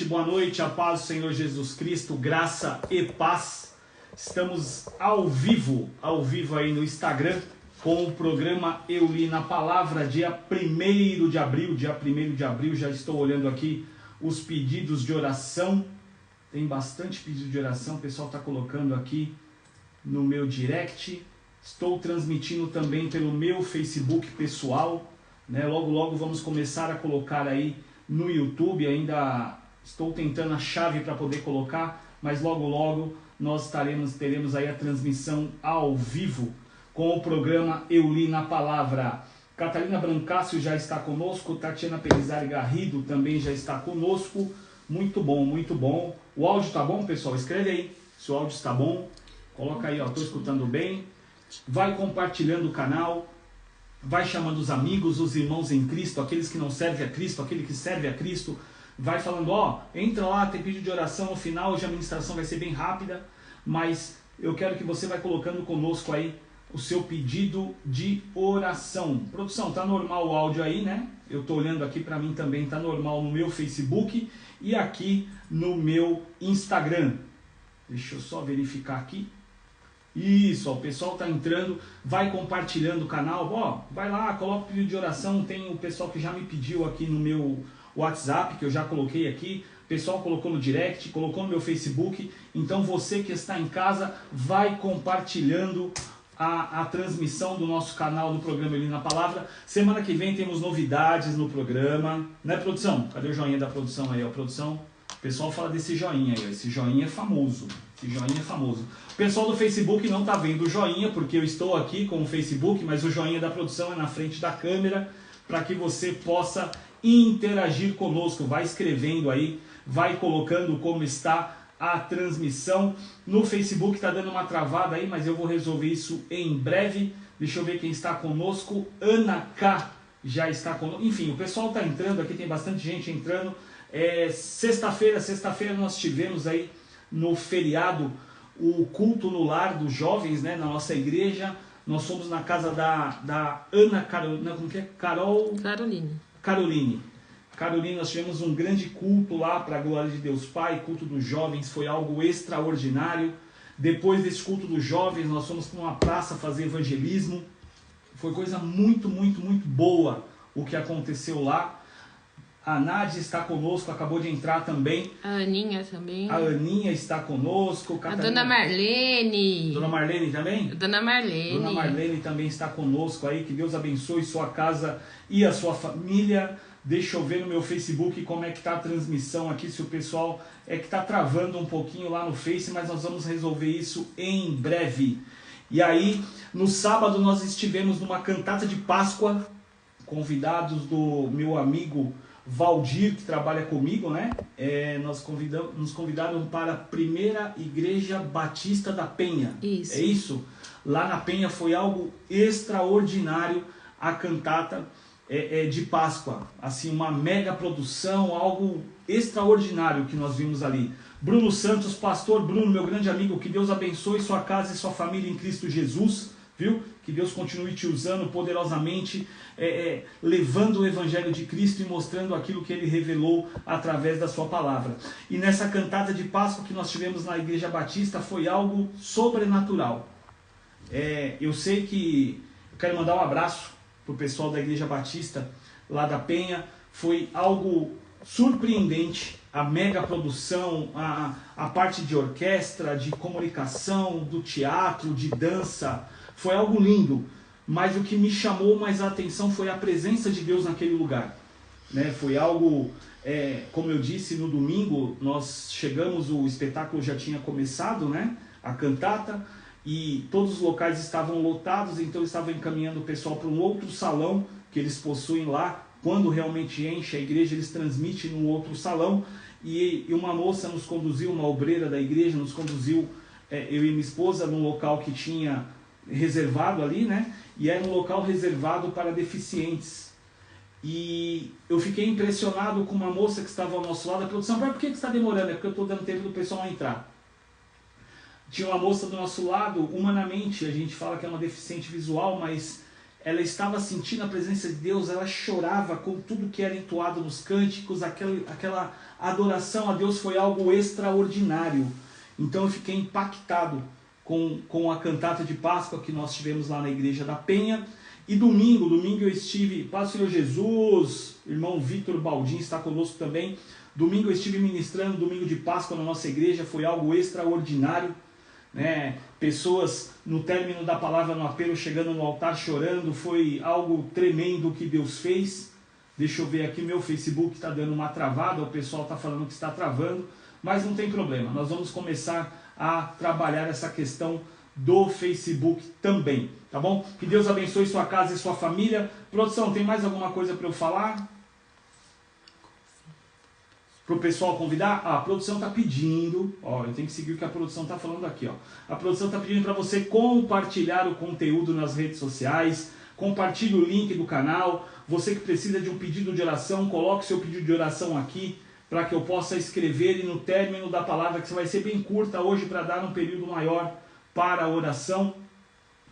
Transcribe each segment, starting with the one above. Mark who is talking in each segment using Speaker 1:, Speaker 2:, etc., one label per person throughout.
Speaker 1: boa noite, a paz do Senhor Jesus Cristo, graça e paz. Estamos ao vivo aí no Instagram, com o programa Eu Li na Palavra, dia 1º de abril, já estou olhando aqui os pedidos de oração, tem bastante pedido de oração, o pessoal está colocando aqui no meu direct, estou transmitindo também pelo meu Facebook pessoal, né? Logo vamos começar a colocar aí no YouTube, ainda estou tentando a chave para poder colocar, mas logo nós teremos aí a transmissão ao vivo com o programa Eu Li na Palavra. Catarina Brancácio já está conosco, Tatiana Pelizari Garrido também já está conosco, muito bom. O áudio está bom, pessoal? Escreve aí se o áudio está bom, coloca aí, ó, estou escutando bem, vai compartilhando o canal, vai chamando os amigos, os irmãos em Cristo, aqueles que não servem a Cristo, aquele que serve a Cristo, vai falando, ó, entra lá, tem pedido de oração no final, hoje a ministração vai ser bem rápida, mas eu quero que você vai colocando conosco aí o seu pedido de oração. Produção, tá normal o áudio aí, né? Eu tô olhando aqui, para mim também tá normal no meu Facebook e aqui no meu Instagram. Deixa eu só verificar aqui. Isso, ó, o pessoal tá entrando, vai compartilhando o canal, ó, vai lá, coloca o pedido de oração, tem o pessoal que já me pediu aqui no meu WhatsApp, que eu já coloquei aqui, o pessoal colocou no direct, colocou no meu Facebook, então você que está em casa, vai compartilhando a transmissão do nosso canal do programa Eu Li na Palavra. Semana que vem temos novidades no programa, né, produção? Cadê o joinha da produção aí, ó, produção? O pessoal fala desse joinha aí, ó. Esse joinha é famoso. O pessoal do Facebook não está vendo o joinha, porque eu estou aqui com o Facebook, mas o joinha da produção é na frente da câmera, para que você possa interagir conosco. Vai escrevendo aí, vai colocando como está a transmissão. No Facebook está dando uma travada aí, mas eu vou resolver isso em breve. Deixa eu ver quem está conosco. Ana K já está conosco. Enfim, o pessoal está entrando aqui, tem bastante gente entrando. Sexta-feira nós tivemos aí no feriado o culto no lar dos jovens, né, na nossa igreja. Nós fomos na casa da Ana Caroline, nós tivemos um grande culto lá para a glória de Deus Pai, culto dos jovens, foi algo extraordinário. Depois desse culto dos jovens, nós fomos para uma praça fazer evangelismo. Foi coisa muito boa o que aconteceu lá. A Nádia está conosco, acabou de entrar também.
Speaker 2: A Aninha também.
Speaker 1: A Aninha está conosco.
Speaker 2: Catarina... A Dona Marlene.
Speaker 1: Dona Marlene também?
Speaker 2: A Dona Marlene.
Speaker 1: Dona Marlene também está conosco aí. Que Deus abençoe sua casa e a sua família. Deixa eu ver no meu Facebook como é que está a transmissão aqui, se o pessoal é que está travando um pouquinho lá no Face, mas nós vamos resolver isso em breve. E aí, no sábado nós estivemos numa cantata de Páscoa, convidados do meu amigo Valdir, que trabalha comigo, né? Nos convidaram para a primeira Igreja Batista da Penha.
Speaker 2: Isso.
Speaker 1: É isso? Lá na Penha foi algo extraordinário a cantata de Páscoa. Assim, uma mega produção, algo extraordinário que nós vimos ali. Bruno Santos, pastor Bruno, meu grande amigo, que Deus abençoe sua casa e sua família em Cristo Jesus, viu? Que Deus continue te usando poderosamente, levando o Evangelho de Cristo e mostrando aquilo que Ele revelou através da sua palavra. E nessa cantata de Páscoa que nós tivemos na Igreja Batista foi algo sobrenatural. Eu sei que eu quero mandar um abraço para o pessoal da Igreja Batista lá da Penha. Foi algo surpreendente, a mega produção, a parte de orquestra, de comunicação, do teatro, de dança. Foi algo lindo, mas o que me chamou mais a atenção foi a presença de Deus naquele lugar, né? Foi algo, como eu disse, no domingo nós chegamos, o espetáculo já tinha começado, né? A cantata, e todos os locais estavam lotados, então eu estava encaminhando o pessoal para um outro salão que eles possuem lá. Quando realmente enche a igreja, eles transmitem num outro salão, e uma moça nos conduziu, uma obreira da igreja nos conduziu, eu e minha esposa, num local que tinha reservado ali, né? E era um local reservado para deficientes. E eu fiquei impressionado com uma moça que estava ao nosso lado. A produção, por que está demorando? É porque eu estou dando tempo do pessoal entrar. Tinha uma moça do nosso lado, humanamente, a gente fala que é uma deficiente visual, mas ela estava sentindo a presença de Deus, ela chorava com tudo que era entoado nos cânticos, aquela adoração a Deus foi algo extraordinário. Então eu fiquei impactado com a cantata de Páscoa que nós tivemos lá na Igreja da Penha. E domingo eu estive, Paz do Senhor Jesus, irmão Vitor Baldin está conosco também. Domingo eu estive ministrando, domingo de Páscoa na nossa igreja, foi algo extraordinário. Né? Pessoas no término da palavra no apelo chegando no altar chorando, foi algo tremendo que Deus fez. Deixa eu ver aqui, meu Facebook está dando uma travada, o pessoal está falando que está travando, mas não tem problema, nós vamos começar a trabalhar essa questão do Facebook também, tá bom? Que Deus abençoe sua casa e sua família. Produção, tem mais alguma coisa para eu falar? Para o pessoal convidar? A produção está pedindo, ó, eu tenho que seguir o que a produção está falando aqui, ó. A produção está pedindo para você compartilhar o conteúdo nas redes sociais, compartilhe o link do canal. Você que precisa de um pedido de oração, coloque seu pedido de oração aqui, para que eu possa escrever e no término da palavra, que vai ser bem curta hoje, para dar um período maior para a oração.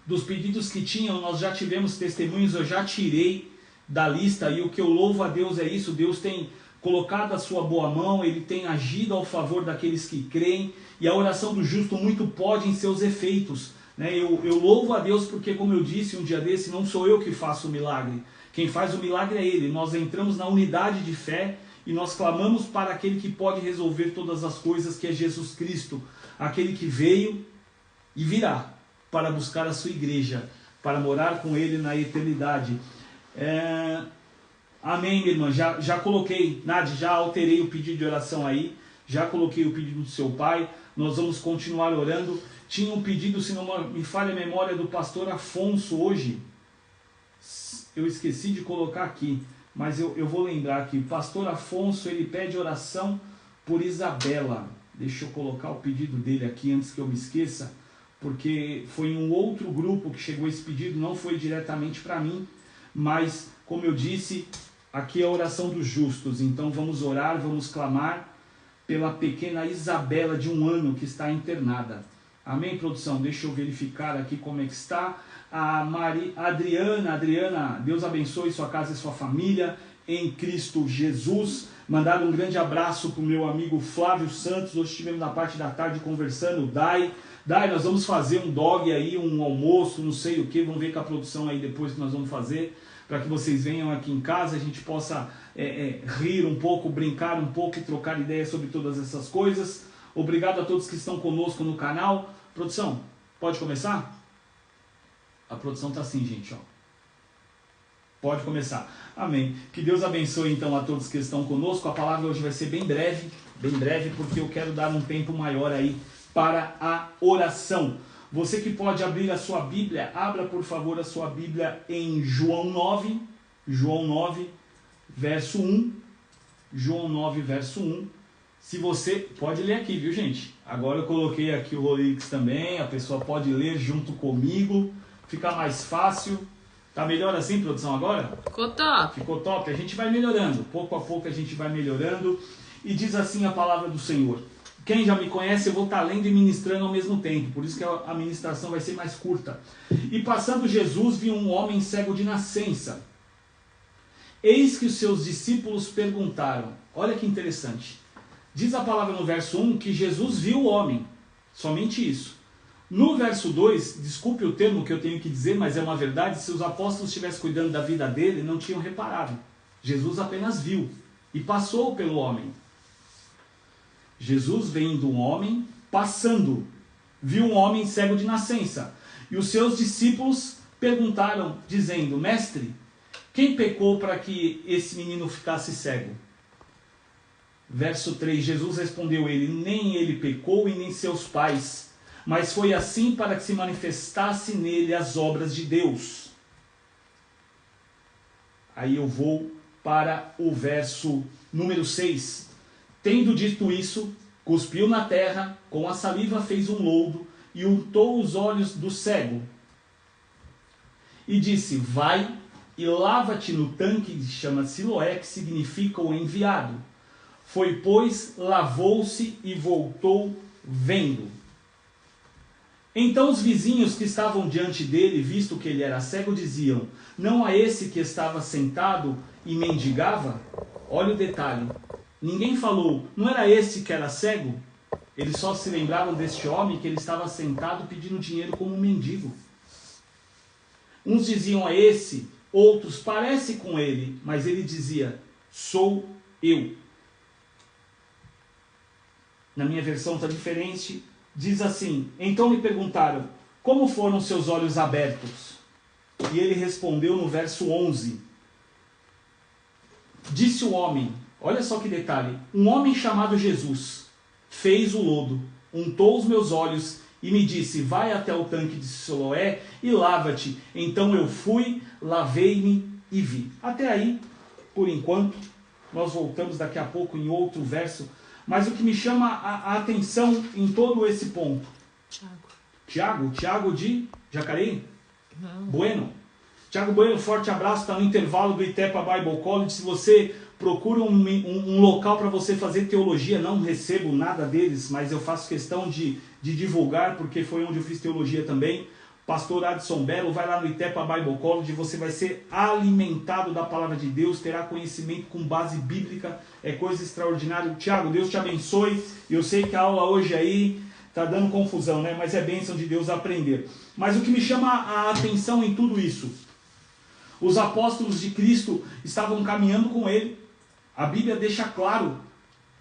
Speaker 1: Dos pedidos que tinham, nós já tivemos testemunhos, eu já tirei da lista, e o que eu louvo a Deus é isso, Deus tem colocado a sua boa mão, Ele tem agido ao favor daqueles que creem, e a oração do justo muito pode em seus efeitos. Né? Eu louvo a Deus porque, como eu disse um dia desse, não sou eu que faço o milagre, quem faz o milagre é Ele. Nós entramos na unidade de fé e nós clamamos para aquele que pode resolver todas as coisas, que é Jesus Cristo, aquele que veio e virá para buscar a sua igreja, para morar com Ele na eternidade. Amém, minha irmã. Já coloquei, Nádia, já alterei o pedido de oração aí, já coloquei o pedido do seu pai, nós vamos continuar orando. Tinha um pedido, se não me falha a memória, do pastor Afonso hoje, eu esqueci de colocar aqui, mas eu vou lembrar aqui. Pastor Afonso, ele pede oração por Isabela. Deixa eu colocar o pedido dele aqui antes que eu me esqueça, porque foi em um outro grupo que chegou esse pedido, não foi diretamente para mim, mas, como eu disse, aqui é a oração dos justos. Então vamos orar, vamos clamar pela pequena Isabela de 1 ano que está internada. Amém, produção? Deixa eu verificar aqui como é que está. A Adriana, Deus abençoe sua casa e sua família em Cristo Jesus. Mandar um grande abraço para o meu amigo Flávio Santos. Hoje estivemos na parte da tarde conversando. Dai, nós vamos fazer um dog aí, um almoço, não sei o que. Vamos ver com a produção aí depois que nós vamos fazer, para que vocês venham aqui em casa, a gente possa rir um pouco, brincar um pouco e trocar ideias sobre todas essas coisas. Obrigado a todos que estão conosco no canal. Produção, pode começar? A produção está assim, gente, ó. Pode começar. Amém. Que Deus abençoe então a todos que estão conosco. A palavra hoje vai ser bem breve, porque eu quero dar um tempo maior aí para a oração. Você que pode abrir a sua Bíblia, abra por favor a sua Bíblia em João 9, verso 1. João 9, verso 1. Se você pode ler aqui, viu, gente? Agora eu coloquei aqui o Rolix também, a pessoa pode ler junto comigo, fica mais fácil. Tá melhor assim, produção, agora?
Speaker 2: Ficou top.
Speaker 1: Ficou top. A gente vai melhorando, pouco a pouco a gente vai melhorando. E diz assim a palavra do Senhor. Quem já me conhece, eu vou estar lendo e ministrando ao mesmo tempo, por isso que a ministração vai ser mais curta. E passando Jesus, viu um homem cego de nascença. Eis que os seus discípulos perguntaram. Olha que interessante. Diz a palavra no verso 1 que Jesus viu o homem, somente isso. No verso 2, desculpe o termo que eu tenho que dizer, mas é uma verdade, se os apóstolos estivessem cuidando da vida dele, não tinham reparado. Jesus apenas viu e passou pelo homem. Jesus vendo um homem passando, viu um homem cego de nascença. E os seus discípulos perguntaram, dizendo, Mestre, quem pecou para que esse menino ficasse cego? Verso 3, Jesus respondeu ele, nem ele pecou e nem seus pais, mas foi assim para que se manifestasse nele as obras de Deus. Aí eu vou para o verso número 6. Tendo dito isso, cuspiu na terra, com a saliva fez um lodo e untou os olhos do cego. E disse, vai e lava-te no tanque que chama Siloé, que significa o enviado. Foi, pois, lavou-se e voltou vendo. Então os vizinhos que estavam diante dele, visto que ele era cego, diziam: não a esse que estava sentado e mendigava? Olha o detalhe. Ninguém falou: não era esse que era cego? Eles só se lembravam deste homem que ele estava sentado pedindo dinheiro como um mendigo. Uns diziam a esse, outros parece com ele, mas ele dizia: sou eu. Na minha versão está diferente. Diz assim: então lhe perguntaram: como foram seus olhos abertos? E ele respondeu no verso 11. Disse o homem, olha só que detalhe, um homem chamado Jesus fez o lodo, untou os meus olhos e me disse: vai até o tanque de Siloé e lava-te. Então eu fui, lavei-me e vi. Até aí, por enquanto, nós voltamos daqui a pouco em outro verso. Mas o que me chama a atenção em todo esse ponto... Tiago de Jacareí?
Speaker 2: Não.
Speaker 1: Bueno. Tiago Bueno, forte abraço, está no intervalo do Itepa Bible College. Se você procura um local para você fazer teologia, não recebo nada deles, mas eu faço questão de divulgar, porque foi onde eu fiz teologia também. Pastor Adson Belo, vai lá no Itepa Bible College, você vai ser alimentado da palavra de Deus, terá conhecimento com base bíblica, é coisa extraordinária. Tiago, Deus te abençoe. Eu sei que a aula hoje aí está dando confusão, né? Mas é bênção de Deus aprender. Mas o que me chama a atenção em tudo isso, os apóstolos de Cristo estavam caminhando com ele. A Bíblia deixa claro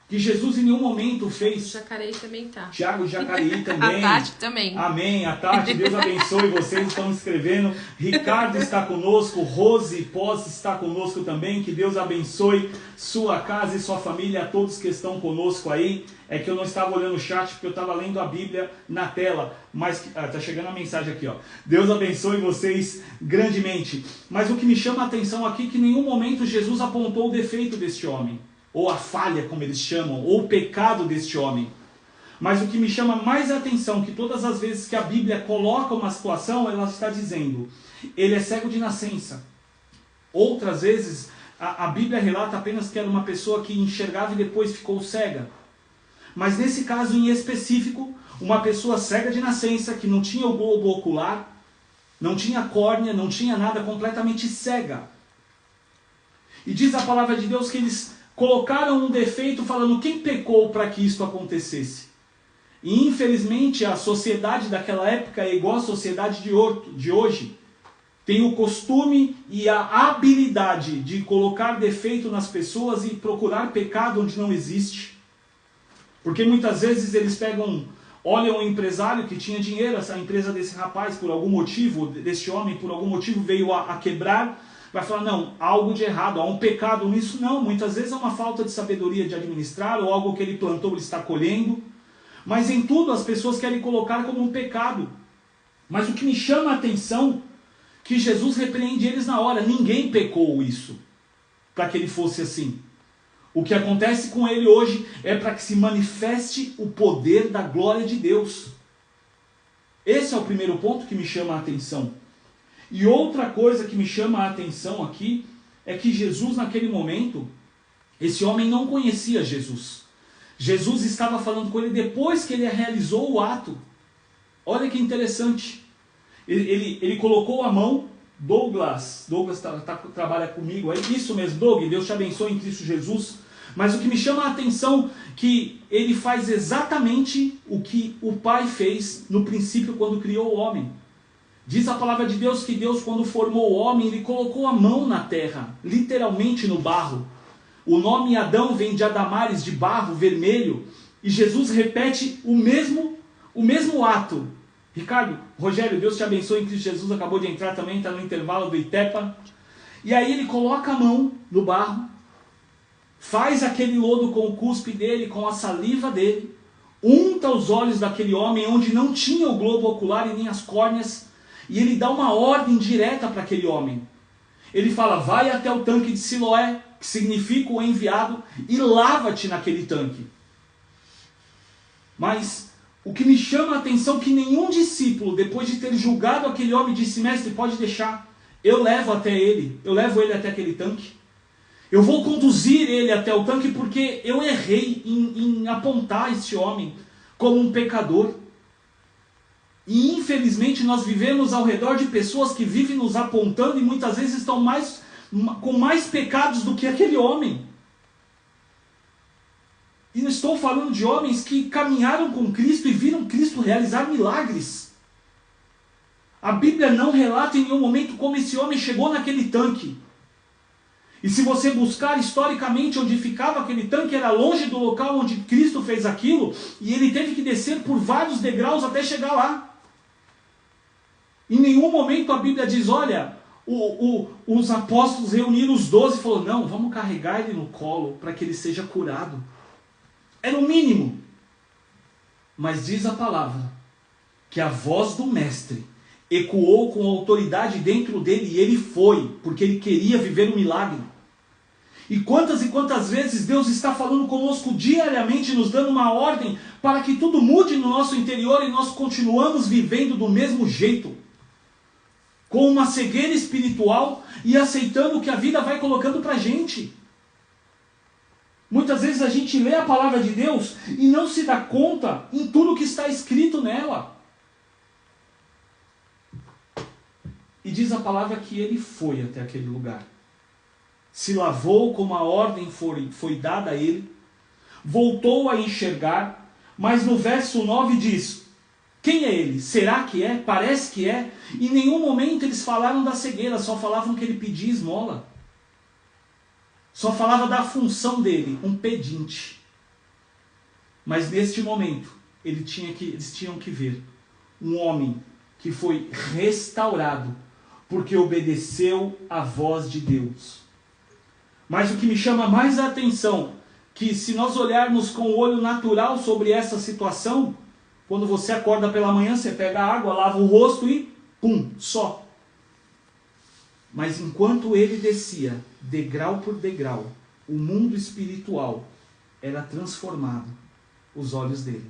Speaker 1: que Jesus em nenhum momento fez...
Speaker 2: Jacareí também tá.
Speaker 1: Tiago de Jacareí também.
Speaker 2: A Tati também.
Speaker 1: Amém. A Tati, Deus abençoe, vocês estão escrevendo. Ricardo está conosco, Rose Pós está conosco também. Que Deus abençoe sua casa e sua família, a todos que estão conosco aí. É que eu não estava olhando o chat porque eu estava lendo a Bíblia na tela. Mas está chegando a mensagem aqui, ó. Deus abençoe vocês grandemente. Mas o que me chama a atenção aqui é que em nenhum momento Jesus apontou o defeito deste homem, ou a falha, como eles chamam, ou o pecado deste homem. Mas o que me chama mais a atenção, que todas as vezes que a Bíblia coloca uma situação, ela está dizendo: ele é cego de nascença. Outras vezes, a Bíblia relata apenas que era uma pessoa que enxergava e depois ficou cega. Mas nesse caso em específico, uma pessoa cega de nascença, que não tinha o globo ocular, não tinha córnea, não tinha nada, completamente cega. E diz a palavra de Deus que eles colocaram um defeito falando: quem pecou para que isso acontecesse? E infelizmente a sociedade daquela época é igual à sociedade de hoje. Tem o costume e a habilidade de colocar defeito nas pessoas e procurar pecado onde não existe. Porque muitas vezes eles olham um empresário que tinha dinheiro, essa empresa desse rapaz por algum motivo, desse homem por algum motivo veio a quebrar. Vai falar: não, há algo de errado, há um pecado nisso. Não, muitas vezes é uma falta de sabedoria de administrar, ou algo que ele plantou, ele está colhendo. Mas em tudo as pessoas querem colocar como um pecado. Mas o que me chama a atenção, que Jesus repreende eles na hora. Ninguém pecou isso, para que ele fosse assim. O que acontece com ele hoje é para que se manifeste o poder da glória de Deus. Esse é o primeiro ponto que me chama a atenção. E outra coisa que me chama a atenção aqui é que Jesus, naquele momento, esse homem não conhecia Jesus. Jesus estava falando com ele depois que ele realizou o ato. Olha que interessante. Ele colocou a mão. Douglas trabalha comigo aí. Isso mesmo, Doug, Deus te abençoe em Cristo Jesus. Mas o que me chama a atenção é que ele faz exatamente o que o Pai fez no princípio quando criou o homem. Diz a palavra de Deus que Deus, quando formou o homem, ele colocou a mão na terra, literalmente no barro. O nome Adão vem de Adamares, de barro vermelho, e Jesus repete o mesmo ato. Ricardo, Rogério, Deus te abençoe em Cristo Jesus, acabou de entrar também, está no intervalo do Itepa. E aí ele coloca a mão no barro, faz aquele lodo com o cuspe dele, com a saliva dele, unta os olhos daquele homem onde não tinha o globo ocular e nem as córneas, e ele dá uma ordem direta para aquele homem. Ele fala: vai até o tanque de Siloé, que significa o enviado, e lava-te naquele tanque. Mas o que me chama a atenção é que nenhum discípulo, depois de ter julgado aquele homem, disse: mestre, pode deixar, eu levo ele até aquele tanque. Eu vou conduzir ele até o tanque porque eu errei em apontar esse homem como um pecador. E infelizmente nós vivemos ao redor de pessoas que vivem nos apontando e muitas vezes estão com mais pecados do que aquele homem. E não estou falando de homens que caminharam com Cristo e viram Cristo realizar milagres. A Bíblia não relata em nenhum momento como esse homem chegou naquele tanque. E se você buscar historicamente onde ficava aquele tanque, era longe do local onde Cristo fez aquilo, e ele teve que descer por vários degraus até chegar lá. Em nenhum momento a Bíblia diz, olha, os apóstolos reuniram os 12 e falaram, não, vamos carregar ele no colo para que ele seja curado. Era o mínimo. Mas diz a palavra que a voz do mestre ecoou com autoridade dentro dele e ele foi, porque ele queria viver um milagre. E quantas vezes Deus está falando conosco diariamente, nos dando uma ordem para que tudo mude no nosso interior e nós continuamos vivendo do mesmo jeito, com uma cegueira espiritual e aceitando o que a vida vai colocando para a gente. Muitas vezes a gente lê a palavra de Deus e não se dá conta em tudo que está escrito nela. E diz a palavra que ele foi até aquele lugar. Se lavou como a ordem foi dada a ele. Voltou a enxergar. Mas no verso 9 diz, quem é ele? Será que é? Parece que é. Em nenhum momento eles falaram da cegueira, só falavam que ele pedia esmola. Só falava da função dele, um pedinte. Mas neste momento, eles tinham que ver um homem que foi restaurado, porque obedeceu à voz de Deus. Mas o que me chama mais a atenção, que se nós olharmos com o olho natural sobre essa situação, quando você acorda pela manhã, você pega a água, lava o rosto e pum, só. Mas enquanto ele descia, degrau por degrau, o mundo espiritual era transformado, os olhos dele.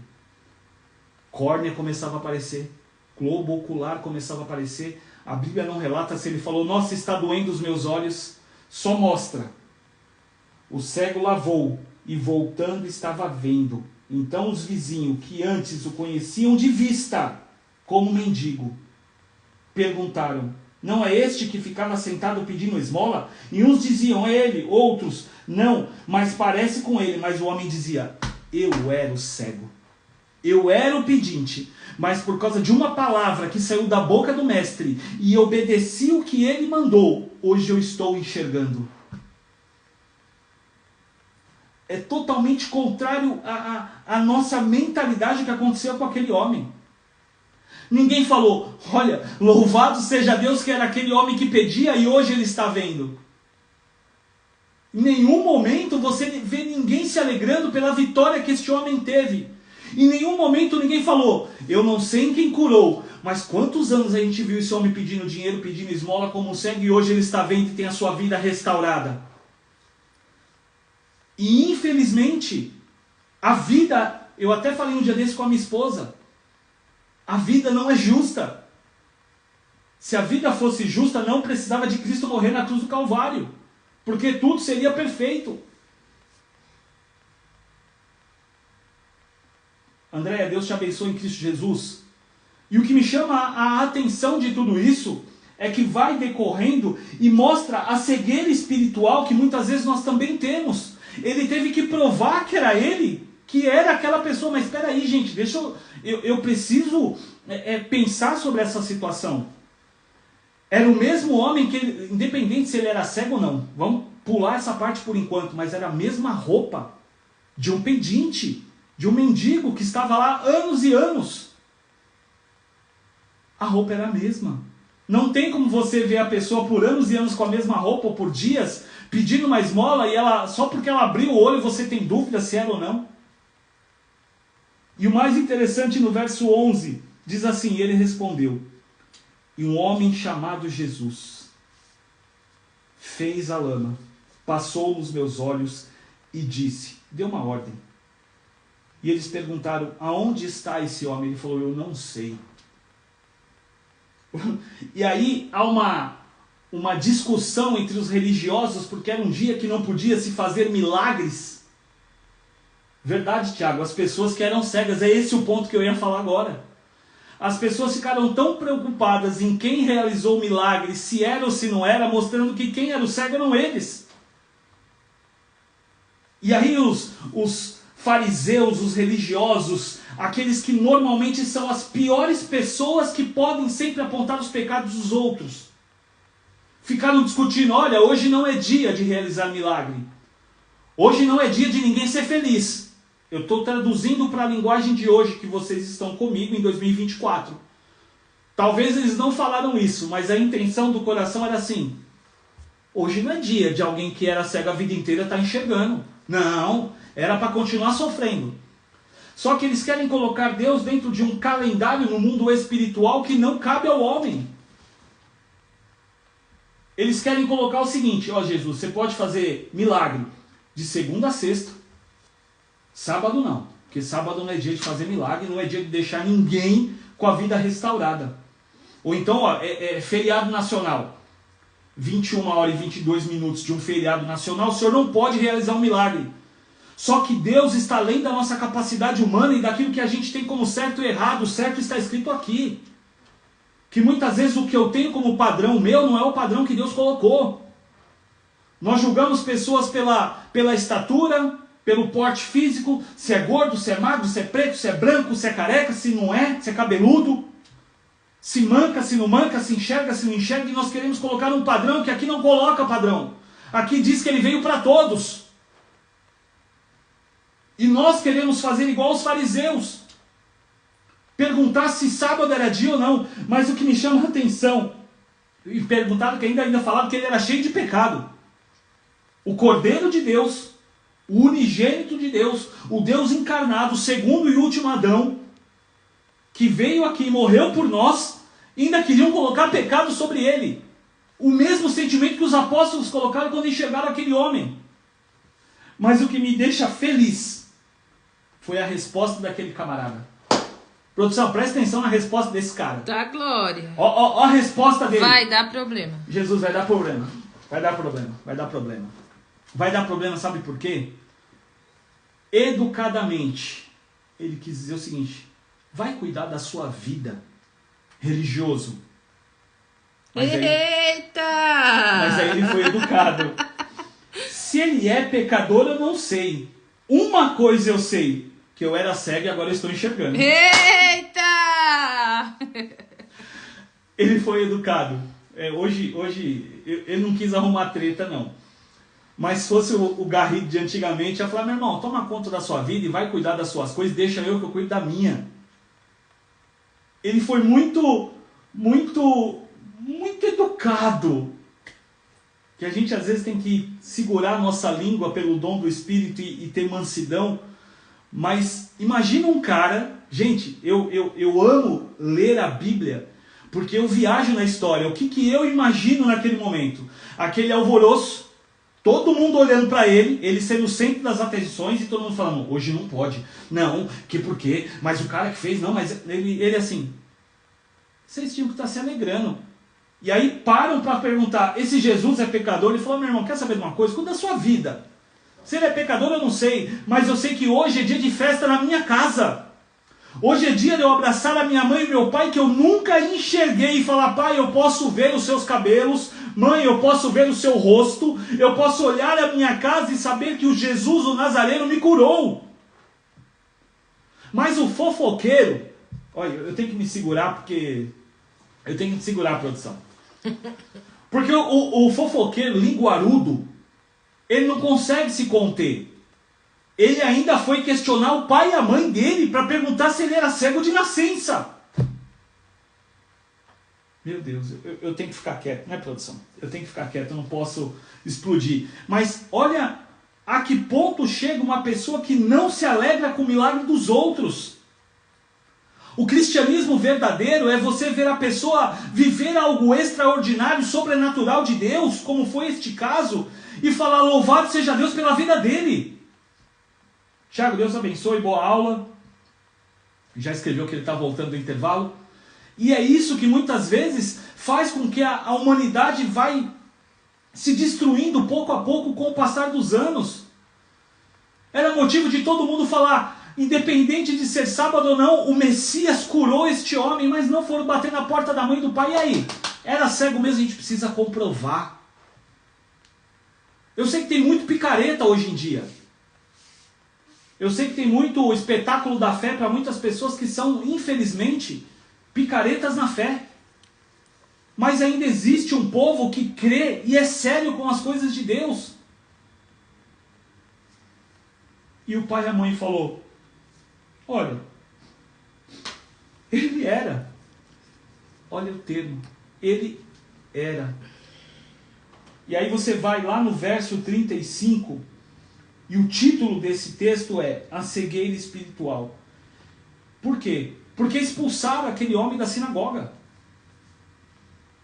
Speaker 1: Córnea começava a aparecer, globo ocular começava a aparecer. A Bíblia não relata se ele falou, nossa, está doendo os meus olhos, só mostra. O cego lavou e voltando estava vendo. Então os vizinhos que antes o conheciam de vista, como mendigo, perguntaram, não é este que ficava sentado pedindo esmola? E uns diziam, é ele, outros, não, mas parece com ele. Mas o homem dizia, eu era o cego, eu era o pedinte, mas por causa de uma palavra que saiu da boca do mestre, e obedeci o que ele mandou, hoje eu estou enxergando. É totalmente contrário à nossa mentalidade que aconteceu com aquele homem. Ninguém falou, olha, louvado seja Deus que era aquele homem que pedia e hoje ele está vendo. Em nenhum momento você vê ninguém se alegrando pela vitória que este homem teve. Em nenhum momento ninguém falou, eu não sei quem curou, mas quantos anos a gente viu esse homem pedindo dinheiro, pedindo esmola como um cego e hoje ele está vendo e tem a sua vida restaurada. E infelizmente, a vida, eu até falei um dia desse com a minha esposa, a vida não é justa. Se a vida fosse justa, não precisava de Cristo morrer na cruz do Calvário, porque tudo seria perfeito. Andréia, Deus te abençoe em Cristo Jesus. E o que me chama a atenção de tudo isso é que vai decorrendo e mostra a cegueira espiritual que muitas vezes nós também temos. Ele teve que provar que era ele, que era aquela pessoa. Mas espera aí, gente, eu preciso pensar sobre essa situação. Era o mesmo homem que, independente se ele era cego ou não, vamos pular essa parte por enquanto, mas era a mesma roupa de um pedinte, de um mendigo que estava lá anos e anos. A roupa era a mesma. Não tem como você ver a pessoa por anos e anos com a mesma roupa ou por dias, pedindo uma esmola e ela, só porque ela abriu o olho você tem dúvida se era ou não. E o mais interessante no verso 11, diz assim, ele respondeu, e um homem chamado Jesus fez a lama, passou nos meus olhos e disse, deu uma ordem. E eles perguntaram, aonde está esse homem? Ele falou, eu não sei. E aí há uma discussão entre os religiosos, porque era um dia que não podia se fazer milagres. Verdade, Tiago, as pessoas que eram cegas, é esse o ponto que eu ia falar agora. as pessoas ficaram tão preocupadas em quem realizou o milagre, se era ou se não era, mostrando que quem era o cego eram eles. E aí os fariseus, os religiosos, aqueles que normalmente são as piores pessoas que podem sempre apontar os pecados dos outros, ficaram discutindo, olha, hoje não é dia de realizar milagre. Hoje não é dia de ninguém ser feliz. Eu estou traduzindo para a linguagem de hoje que vocês estão comigo em 2024. Talvez eles não falaram isso, mas a intenção do coração era assim. Hoje não é dia de alguém que era cego a vida inteira estar enxergando. Não, era para continuar sofrendo. Só que eles querem colocar Deus dentro de um calendário no mundo espiritual que não cabe ao homem. Eles querem colocar o seguinte, ó Jesus, você pode fazer milagre de segunda a sexta, sábado não, porque sábado não é dia de fazer milagre, não é dia de deixar ninguém com a vida restaurada. Ou então, ó, é feriado nacional, 21 horas e 22 minutos de um feriado nacional, o senhor não pode realizar um milagre. Só que Deus está além da nossa capacidade humana e daquilo que a gente tem como certo e errado. O certo está escrito aqui. Que muitas vezes o que eu tenho como padrão meu não é o padrão que Deus colocou. Nós julgamos pessoas pela estatura, pelo porte físico, se é gordo, se é magro, se é preto, se é branco, se é careca, se não é, se é cabeludo, se manca, se não manca, se enxerga, se não enxerga, e nós queremos colocar um padrão que aqui não coloca padrão. Aqui diz que ele veio para todos. E nós queremos fazer igual os fariseus. Perguntar se sábado era dia ou não. Mas o que me chama a atenção, e perguntaram que ainda falaram que ele era cheio de pecado. O Cordeiro de Deus, o unigênito de Deus, o Deus encarnado, o segundo e último Adão, que veio aqui e morreu por nós, ainda queriam colocar pecado sobre ele. O mesmo sentimento que os apóstolos colocaram quando enxergaram aquele homem. Mas o que me deixa feliz foi a resposta daquele camarada. Produção, presta atenção na resposta desse cara.
Speaker 2: Da glória.
Speaker 1: Ó a resposta dele.
Speaker 2: Vai dar problema.
Speaker 1: Jesus, vai dar problema. Vai dar problema. Vai dar problema. Vai dar problema, sabe por quê? Educadamente, ele quis dizer o seguinte: vai cuidar da sua vida, religioso. Mas aí ele foi educado. Se ele é pecador, eu não sei. Uma coisa eu sei, que eu era cego e agora eu estou enxergando.
Speaker 2: Eita!
Speaker 1: Ele foi educado. Hoje ele não quis arrumar treta, não. Mas se fosse o Garrido de antigamente, ia falar, meu irmão, toma conta da sua vida e vai cuidar das suas coisas, deixa eu que eu cuido da minha. Ele foi muito educado. Que a gente às vezes tem que segurar a nossa língua pelo dom do Espírito e ter mansidão. Mas imagina um cara, gente, eu amo ler a Bíblia, porque eu viajo na história. O que eu imagino naquele momento? Aquele alvoroço, todo mundo olhando para ele sendo o centro das atenções e todo mundo falando, hoje não pode, não, que por quê? Mas o cara que fez, não, mas ele assim, vocês tinham que estar se alegrando. E aí param para perguntar, esse Jesus é pecador? Ele falou, meu irmão, quer saber de uma coisa? Cuida da sua vida. Se ele é pecador eu não sei, mas eu sei que hoje é dia de festa na minha casa. Hoje é dia de eu abraçar a minha mãe e meu pai que eu nunca enxerguei e falar, pai, eu posso ver os seus cabelos, mãe, eu posso ver o seu rosto, eu posso olhar a minha casa e saber que o Jesus, o Nazareno, me curou. Mas o fofoqueiro, olha, eu tenho que me segurar porque... Eu tenho que segurar a produção. Porque o fofoqueiro, linguarudo, ele não consegue se conter. Ele ainda foi questionar o pai e a mãe dele para perguntar se ele era cego de nascença. Meu Deus, eu tenho que ficar quieto, não é, produção? Eu tenho que ficar quieto, eu não posso explodir. Mas olha a que ponto chega uma pessoa que não se alegra com o milagre dos outros. O cristianismo verdadeiro é você ver a pessoa viver algo extraordinário, sobrenatural de Deus, como foi este caso, e falar, louvado seja Deus pela vida dele. Tiago, Deus abençoe, boa aula. Já escreveu que ele está voltando do intervalo. E é isso que muitas vezes faz com que a humanidade vai se destruindo pouco a pouco com o passar dos anos. Era motivo de todo mundo falar, independente de ser sábado ou não, o Messias curou este homem, mas não foram bater na porta da mãe do pai. E aí? Era cego mesmo, a gente precisa comprovar. Eu sei que tem muito picareta hoje em dia. Eu sei que tem muito espetáculo da fé para muitas pessoas que são, infelizmente, picaretas na fé. Mas ainda existe um povo que crê e é sério com as coisas de Deus. E o pai e a mãe falou, olha, ele era. Olha o termo. Ele era. E aí você vai lá no verso 35, e o título desse texto é A Cegueira Espiritual. Por quê? Porque expulsaram aquele homem da sinagoga.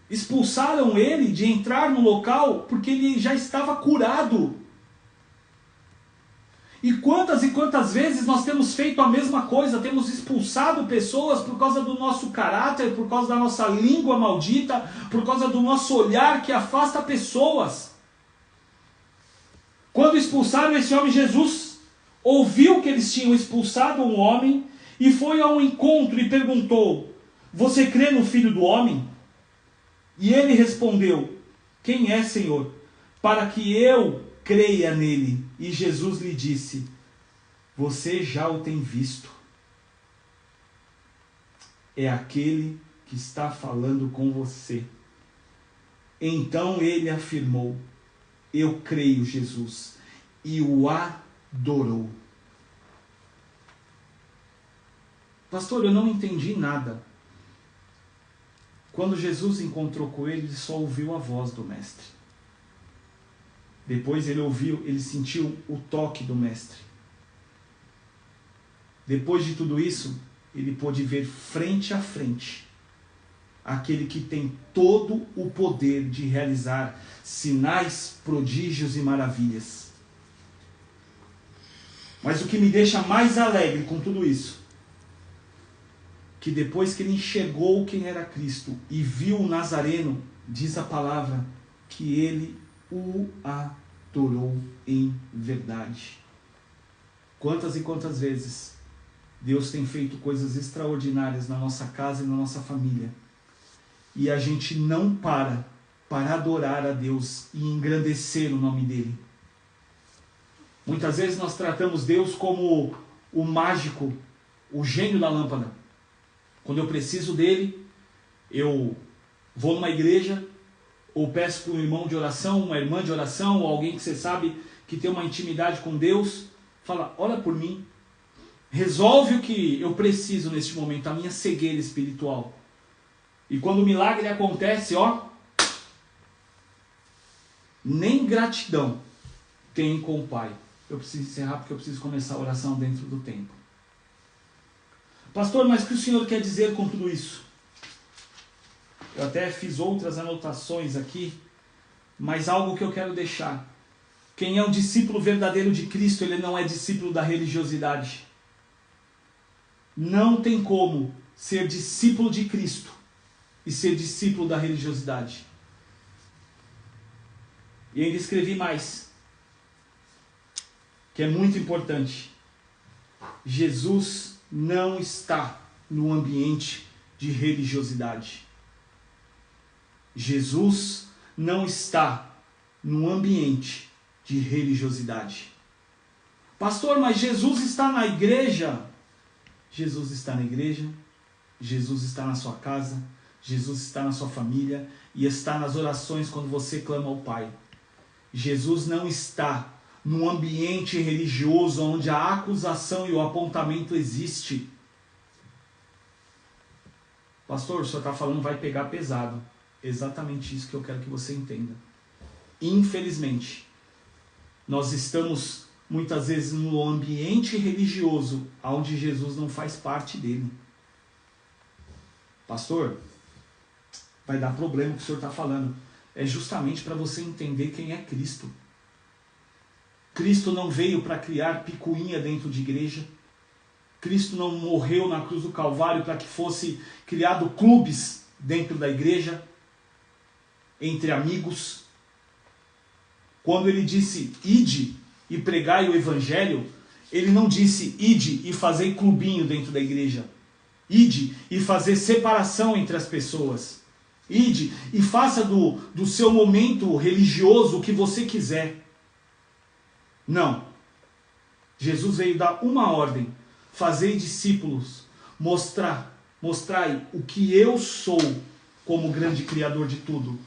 Speaker 1: Expulsaram ele de entrar no local porque ele já estava curado. E quantas vezes nós temos feito a mesma coisa, temos expulsado pessoas por causa do nosso caráter, por causa da nossa língua maldita, por causa do nosso olhar que afasta pessoas. Quando expulsaram esse homem, Jesus ouviu que eles tinham expulsado um homem e foi ao encontro e perguntou, você crê no Filho do Homem? E ele respondeu, quem é, Senhor? Para que eu creia nele. E Jesus lhe disse, você já o tem visto. É aquele que está falando com você. Então ele afirmou, eu creio, Jesus, e o adorou. Pastor, eu não entendi nada. Quando Jesus encontrou com ele, ele só ouviu a voz do mestre. Depois ele sentiu o toque do mestre. Depois de tudo isso, ele pôde ver frente a frente aquele que tem todo o poder de realizar sinais, prodígios e maravilhas. Mas o que me deixa mais alegre com tudo isso, que depois que ele enxergou quem era Cristo e viu o Nazareno, diz a palavra que ele o adorou em verdade. Quantas e quantas vezes Deus tem feito coisas extraordinárias na nossa casa e na nossa família, e a gente não para adorar a Deus e engrandecer o nome dele. Muitas vezes nós tratamos Deus como o mágico, o gênio da lâmpada. Quando eu preciso dele, eu vou numa igreja, ou peço para um irmão de oração, uma irmã de oração, ou alguém que você sabe que tem uma intimidade com Deus, fala, ora por mim, resolve o que eu preciso neste momento, a minha cegueira espiritual. E quando o milagre acontece, nem gratidão tem com o Pai. Eu preciso encerrar porque eu preciso começar a oração dentro do tempo. Pastor, mas o que o senhor quer dizer com tudo isso? Eu até fiz outras anotações aqui, mas algo que eu quero deixar. Quem é um discípulo verdadeiro de Cristo, ele não é discípulo da religiosidade. Não tem como ser discípulo de Cristo e ser discípulo da religiosidade. E ainda escrevi mais, que é muito importante. Jesus não está no ambiente de religiosidade. Jesus não está no ambiente de religiosidade. Pastor, mas Jesus está na igreja. Jesus está na igreja, Jesus está na sua casa, Jesus está na sua família e está nas orações quando você clama ao Pai. Jesus não está num ambiente religioso onde a acusação e o apontamento existe. Pastor, o senhor está falando vai pegar pesado. Exatamente isso que eu quero que você entenda. Infelizmente, nós estamos muitas vezes no ambiente religioso onde Jesus não faz parte dele. Pastor, vai dar problema o que o senhor está falando. É justamente para você entender quem é Cristo. Cristo não veio para criar picuinha dentro de igreja. Cristo não morreu na cruz do Calvário para que fosse criado clubes dentro da igreja, entre amigos. Quando ele disse, ide e pregai o evangelho, Ele não disse, ide e fazer clubinho dentro da igreja. Ide e fazer separação entre as pessoas. Ide e faça do seu momento religioso o que você quiser. Não. Jesus veio dar uma ordem. Fazei discípulos. Mostrai o que eu sou como grande criador de tudo.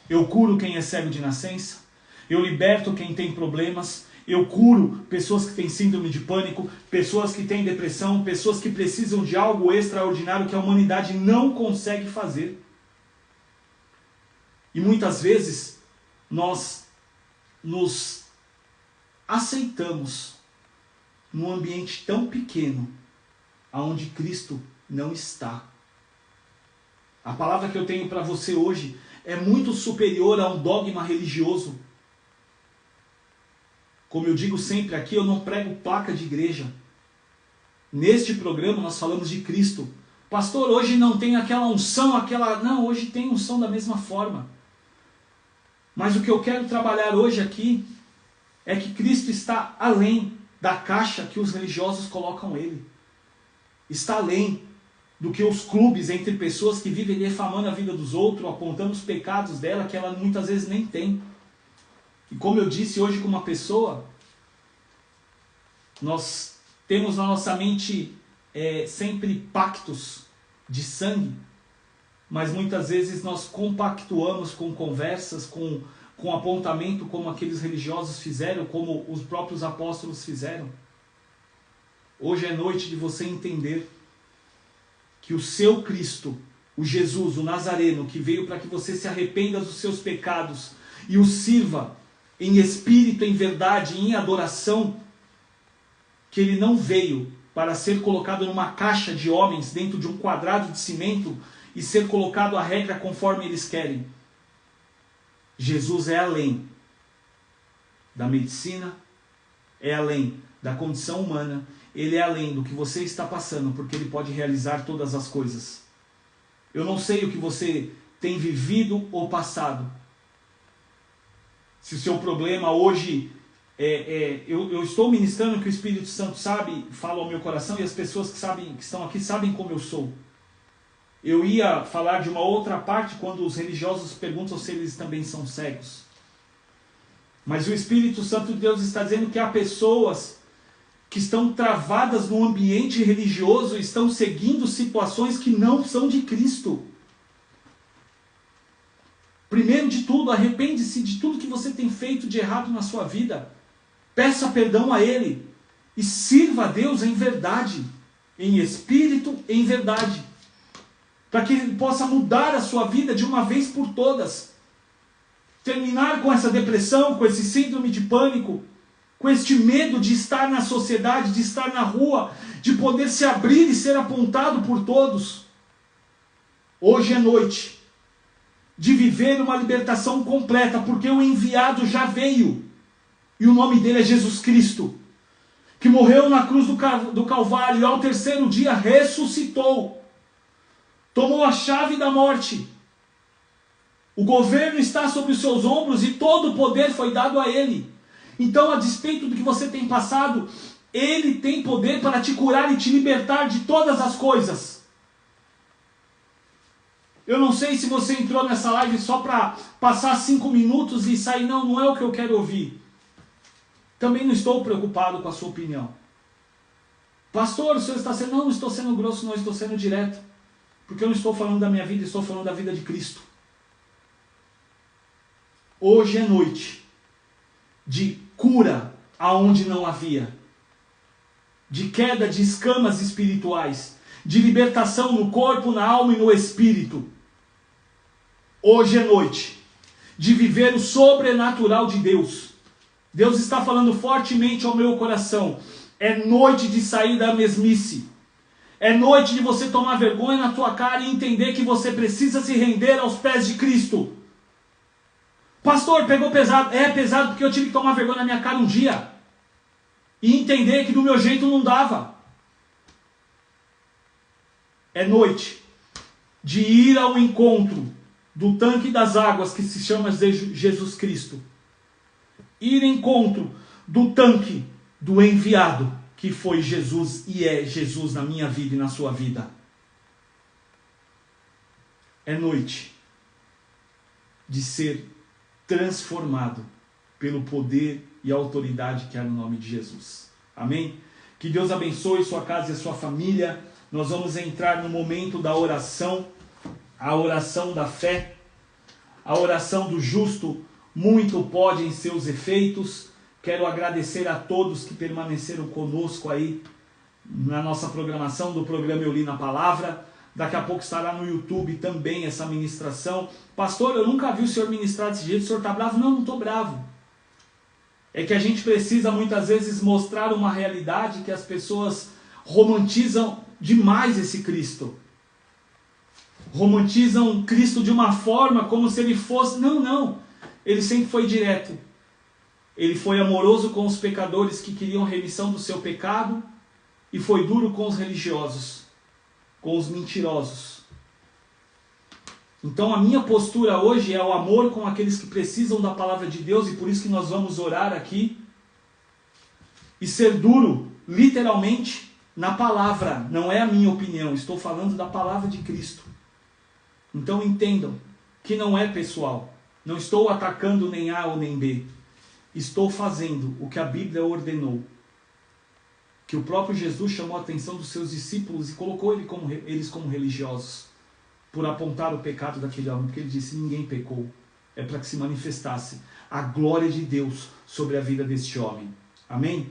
Speaker 1: Eu curo quem é cego de nascença. Eu liberto quem tem problemas. Eu curo pessoas que têm síndrome de pânico, pessoas que têm depressão, pessoas que precisam de algo extraordinário que a humanidade não consegue fazer. E muitas vezes nós nos aceitamos num ambiente tão pequeno, aonde Cristo não está. A palavra que eu tenho para você hoje é muito superior a um dogma religioso. Como eu digo sempre aqui, eu não prego placa de igreja. Neste programa nós falamos de Cristo. Pastor, hoje não tem aquela unção, Não, hoje tem unção da mesma forma. Mas o que eu quero trabalhar hoje aqui é que Cristo está além da caixa que os religiosos colocam ele. Está além do que os clubes entre pessoas que vivem defamando a vida dos outros, apontando os pecados dela, que ela muitas vezes nem tem. E como eu disse hoje com uma pessoa, nós temos na nossa mente sempre pactos de sangue, mas muitas vezes nós compactuamos com conversas, com apontamento como aqueles religiosos fizeram, como os próprios apóstolos fizeram. Hoje é noite de você entender que o seu Cristo, o Jesus, o Nazareno, que veio para que você se arrependa dos seus pecados e o sirva em espírito, em verdade, em adoração, que ele não veio para ser colocado numa caixa de homens dentro de um quadrado de cimento e ser colocado a regra conforme eles querem. Jesus é além da medicina, é além da condição humana, ele é além do que você está passando, porque ele pode realizar todas as coisas. Eu não sei o que você tem vivido ou passado. Se o seu problema hoje eu estou ministrando que o Espírito Santo sabe, fala ao meu coração, e as pessoas que estão aqui sabem como eu sou. Eu ia falar de uma outra parte quando os religiosos perguntam se eles também são cegos. Mas o Espírito Santo de Deus está dizendo que há pessoas que estão travadas no ambiente religioso, estão seguindo situações que não são de Cristo. Primeiro de tudo, arrepende-se de tudo que você tem feito de errado na sua vida. Peça perdão a Ele e sirva a Deus em verdade, em espírito, em verdade, para que Ele possa mudar a sua vida de uma vez por todas. Terminar com essa depressão, com esse síndrome de pânico, com este medo de estar na sociedade, de estar na rua, de poder se abrir e ser apontado por todos. Hoje é noite de viver uma libertação completa, porque o enviado já veio. E o nome dele é Jesus Cristo, que morreu na cruz do Calvário e ao terceiro dia ressuscitou. Tomou a chave da morte. O governo está sobre os seus ombros e todo o poder foi dado a ele. Então, a despeito do que você tem passado, ele tem poder para te curar e te libertar de todas as coisas. Eu não sei se você entrou nessa live só para passar 5 minutos e sair. Não é o que eu quero ouvir. Também não estou preocupado com a sua opinião. Pastor, o senhor está sendo... Não estou sendo grosso, não, estou sendo direto. Porque eu não estou falando da minha vida, estou falando da vida de Cristo. Hoje é noite de cura aonde não havia. De queda de escamas espirituais. De libertação no corpo, na alma e no espírito. Hoje é noite de viver o sobrenatural de Deus. Deus está falando fortemente ao meu coração. É noite de sair da mesmice. É noite de você tomar vergonha na tua cara e entender que você precisa se render aos pés de Cristo. Pastor, pegou pesado. É pesado porque eu tive que tomar vergonha na minha cara um dia. E entender que do meu jeito não dava. É noite de ir ao encontro do tanque das águas que se chama Jesus Cristo. Ir ao encontro do tanque do enviado. que foi Jesus e é Jesus na minha vida e na sua vida. É noite de ser transformado pelo poder e autoridade que há no nome de Jesus. Amém? Que Deus abençoe sua casa e a sua família. Nós vamos entrar no momento da oração, a oração da fé, a oração do justo, muito pode em seus efeitos. Quero agradecer a todos que permaneceram conosco aí na nossa programação do programa Eu Li na Palavra. Daqui a pouco estará no YouTube também essa ministração. Pastor, eu nunca vi o senhor ministrar desse jeito, o senhor está bravo? Não, não estou bravo. É que a gente precisa muitas vezes mostrar uma realidade que as pessoas romantizam demais esse Cristo. Romantizam Cristo de uma forma como se ele fosse... Não, não. Ele sempre foi direto. Ele foi amoroso com os pecadores que queriam remissão do seu pecado e foi duro com os religiosos, com os mentirosos. Então a minha postura hoje é o amor com aqueles que precisam da palavra de Deus, e por isso que nós vamos orar aqui e ser duro, literalmente, na palavra. Não é a minha opinião, estou falando da palavra de Cristo. Então entendam que não é pessoal. Não estou atacando nem A ou nem B. Estou fazendo o que a Bíblia ordenou. Que o próprio Jesus chamou a atenção dos seus discípulos e colocou eles como religiosos, por apontar o pecado daquele homem, porque ele disse: ninguém pecou. É para que se manifestasse a glória de Deus sobre a vida deste homem. Amém?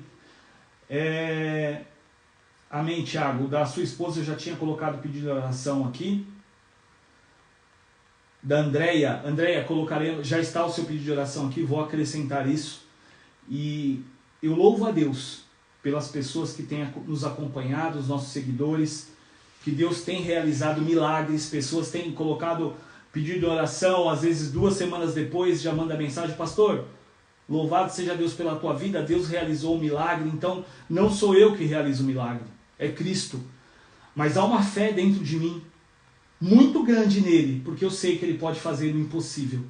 Speaker 1: Amém, Tiago. Da sua esposa eu já tinha colocado o pedido de oração aqui. Da Andréia, colocarei, já está o seu pedido de oração aqui, vou acrescentar isso. E eu louvo a Deus pelas pessoas que têm nos acompanhado, os nossos seguidores, que Deus tem realizado milagres, pessoas têm colocado pedido de oração, às vezes 2 semanas depois já manda mensagem: pastor, louvado seja Deus pela tua vida, Deus realizou um milagre. Então não sou eu que realizo o milagre, é Cristo. Mas há uma fé dentro de mim, muito grande nele, porque eu sei que ele pode fazer o impossível.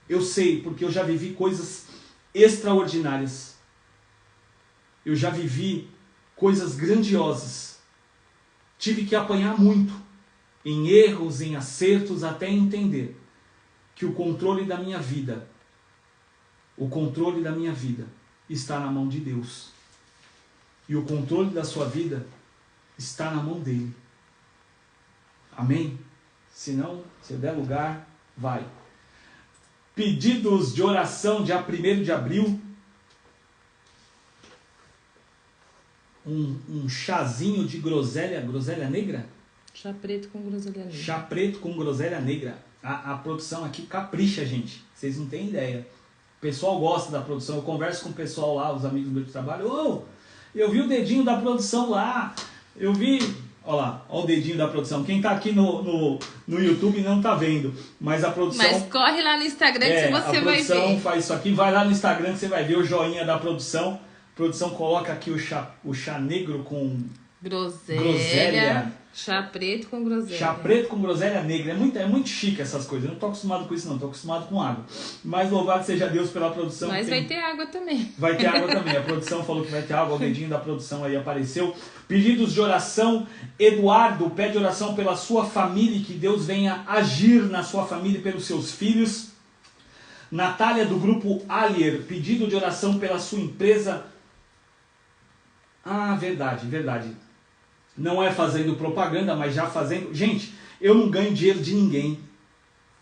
Speaker 1: Eu sei, porque eu já vivi coisas extraordinárias. Eu já vivi coisas grandiosas. Tive que apanhar muito, em erros, em acertos, até entender que o controle da minha vida está na mão de Deus. E o controle da sua vida está na mão dele. Amém? Se não, se eu der lugar, vai. Pedidos de oração, dia 1º de abril. Um chazinho de groselha negra?
Speaker 2: Chá preto com groselha negra.
Speaker 1: Chá preto com groselha negra. A produção aqui capricha, gente. Vocês não têm ideia. O pessoal gosta da produção. Eu converso com o pessoal lá, os amigos do trabalho. Ô, eu vi o dedinho da produção lá. Eu vi... Olha lá, olha o dedinho da produção. Quem está aqui no YouTube não está vendo, mas a produção...
Speaker 2: Mas corre lá no Instagram que você vai ver.
Speaker 1: A produção faz isso aqui. Vai lá no Instagram que você vai ver o joinha da produção. A produção coloca aqui o chá negro com groselha.
Speaker 2: Chá preto com groselha.
Speaker 1: Chá preto com groselha negra. É muito chique essas coisas. Eu não estou acostumado com isso não. Estou acostumado com água. Mas louvado seja Deus pela produção.
Speaker 2: Mas vai ter água também.
Speaker 1: Vai ter água também. A produção falou que vai ter água. O dedinho da produção aí apareceu. Pedidos de oração. Eduardo pede oração pela sua família e que Deus venha agir na sua família e pelos seus filhos. Natália do grupo Alier. Pedido de oração pela sua empresa. Ah, verdade. Não é fazendo propaganda, mas já fazendo... Gente, eu não ganho dinheiro de ninguém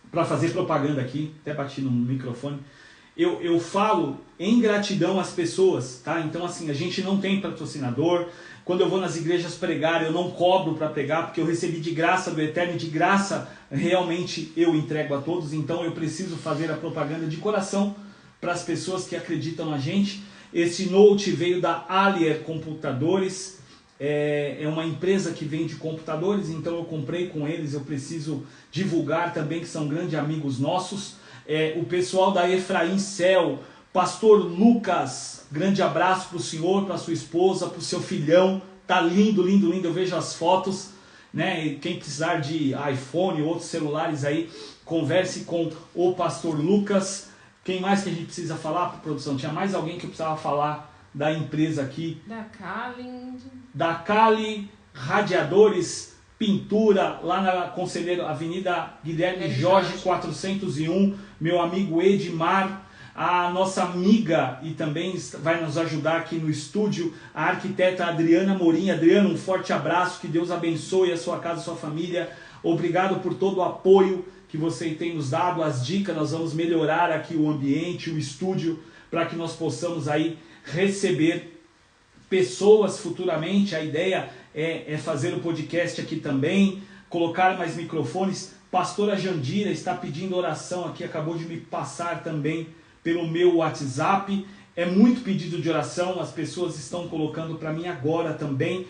Speaker 1: para fazer propaganda aqui. Até bati no microfone. Eu falo em gratidão às pessoas, tá? Então, assim, a gente não tem patrocinador. Quando eu vou nas igrejas pregar, eu não cobro para pregar, porque eu recebi de graça do Eterno, e de graça realmente eu entrego a todos. Então, eu preciso fazer a propaganda de coração para as pessoas que acreditam na gente. Esse note veio da Alier Computadores. É uma empresa que vende computadores, então eu comprei com eles. Eu preciso divulgar também que são grandes amigos nossos. O pessoal da Efraim Cel, Pastor Lucas, grande abraço para o senhor, para sua esposa, para o seu filhão. Tá lindo, eu vejo as fotos, né? E quem precisar de iPhone ou outros celulares aí, converse com o Pastor Lucas. Quem mais que a gente precisa falar, produção? Tinha mais alguém que eu precisava falar da empresa aqui.
Speaker 2: Da
Speaker 1: Cali Radiadores Pintura, lá na Conselheiro Avenida Guilherme Jorge 401, meu amigo Edmar, a nossa amiga e também vai nos ajudar aqui no estúdio, a arquiteta Adriana Morim. Adriana, um forte abraço, que Deus abençoe a sua casa, a sua família. Obrigado por todo o apoio que você tem nos dado, as dicas. Nós vamos melhorar aqui o ambiente, o estúdio, para que nós possamos aí receber pessoas futuramente. A ideia é fazer o podcast aqui também, colocar mais microfones. Pastora Jandira está pedindo oração aqui, acabou de me passar também pelo meu WhatsApp. É muito pedido de oração, as pessoas estão colocando para mim agora também.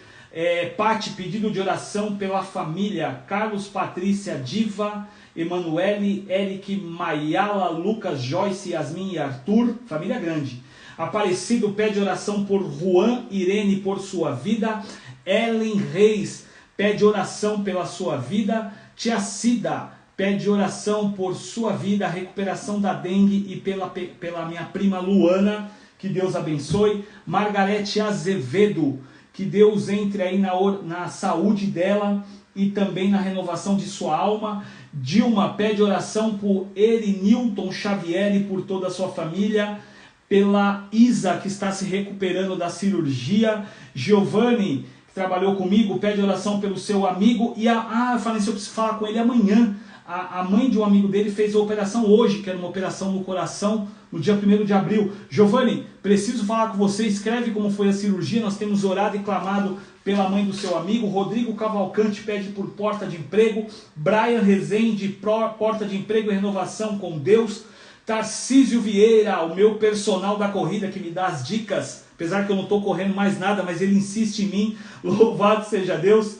Speaker 1: Pati, pedido de oração pela família, Carlos, Patrícia, Diva, Emanuele, Eric, Mayala, Lucas, Joyce, Yasmin e Arthur, família grande. Aparecido pede oração por Juan Irene, por sua vida. Ellen Reis pede oração pela sua vida. Tia Cida pede oração por sua vida, a recuperação da dengue e pela minha prima Luana, que Deus abençoe. Margarete Azevedo, que Deus entre aí na saúde dela e também na renovação de sua alma. Dilma pede oração por Erinilton Xavier e por toda a sua família. Pela Isa, que está se recuperando da cirurgia. Giovanni, que trabalhou comigo, pede oração pelo seu amigo. E eu falei assim, eu preciso falar com ele amanhã. A mãe de um amigo dele fez a operação hoje, que era uma operação no coração, no dia 1º de abril. Giovanni, preciso falar com você, escreve como foi a cirurgia. Nós temos orado e clamado pela mãe do seu amigo. Rodrigo Cavalcante pede por porta de emprego. Brian Rezende, porta de emprego e renovação com Deus. Tarcísio Vieira, o meu personal da corrida, que me dá as dicas, apesar que eu não estou correndo mais nada, mas ele insiste em mim, louvado seja Deus.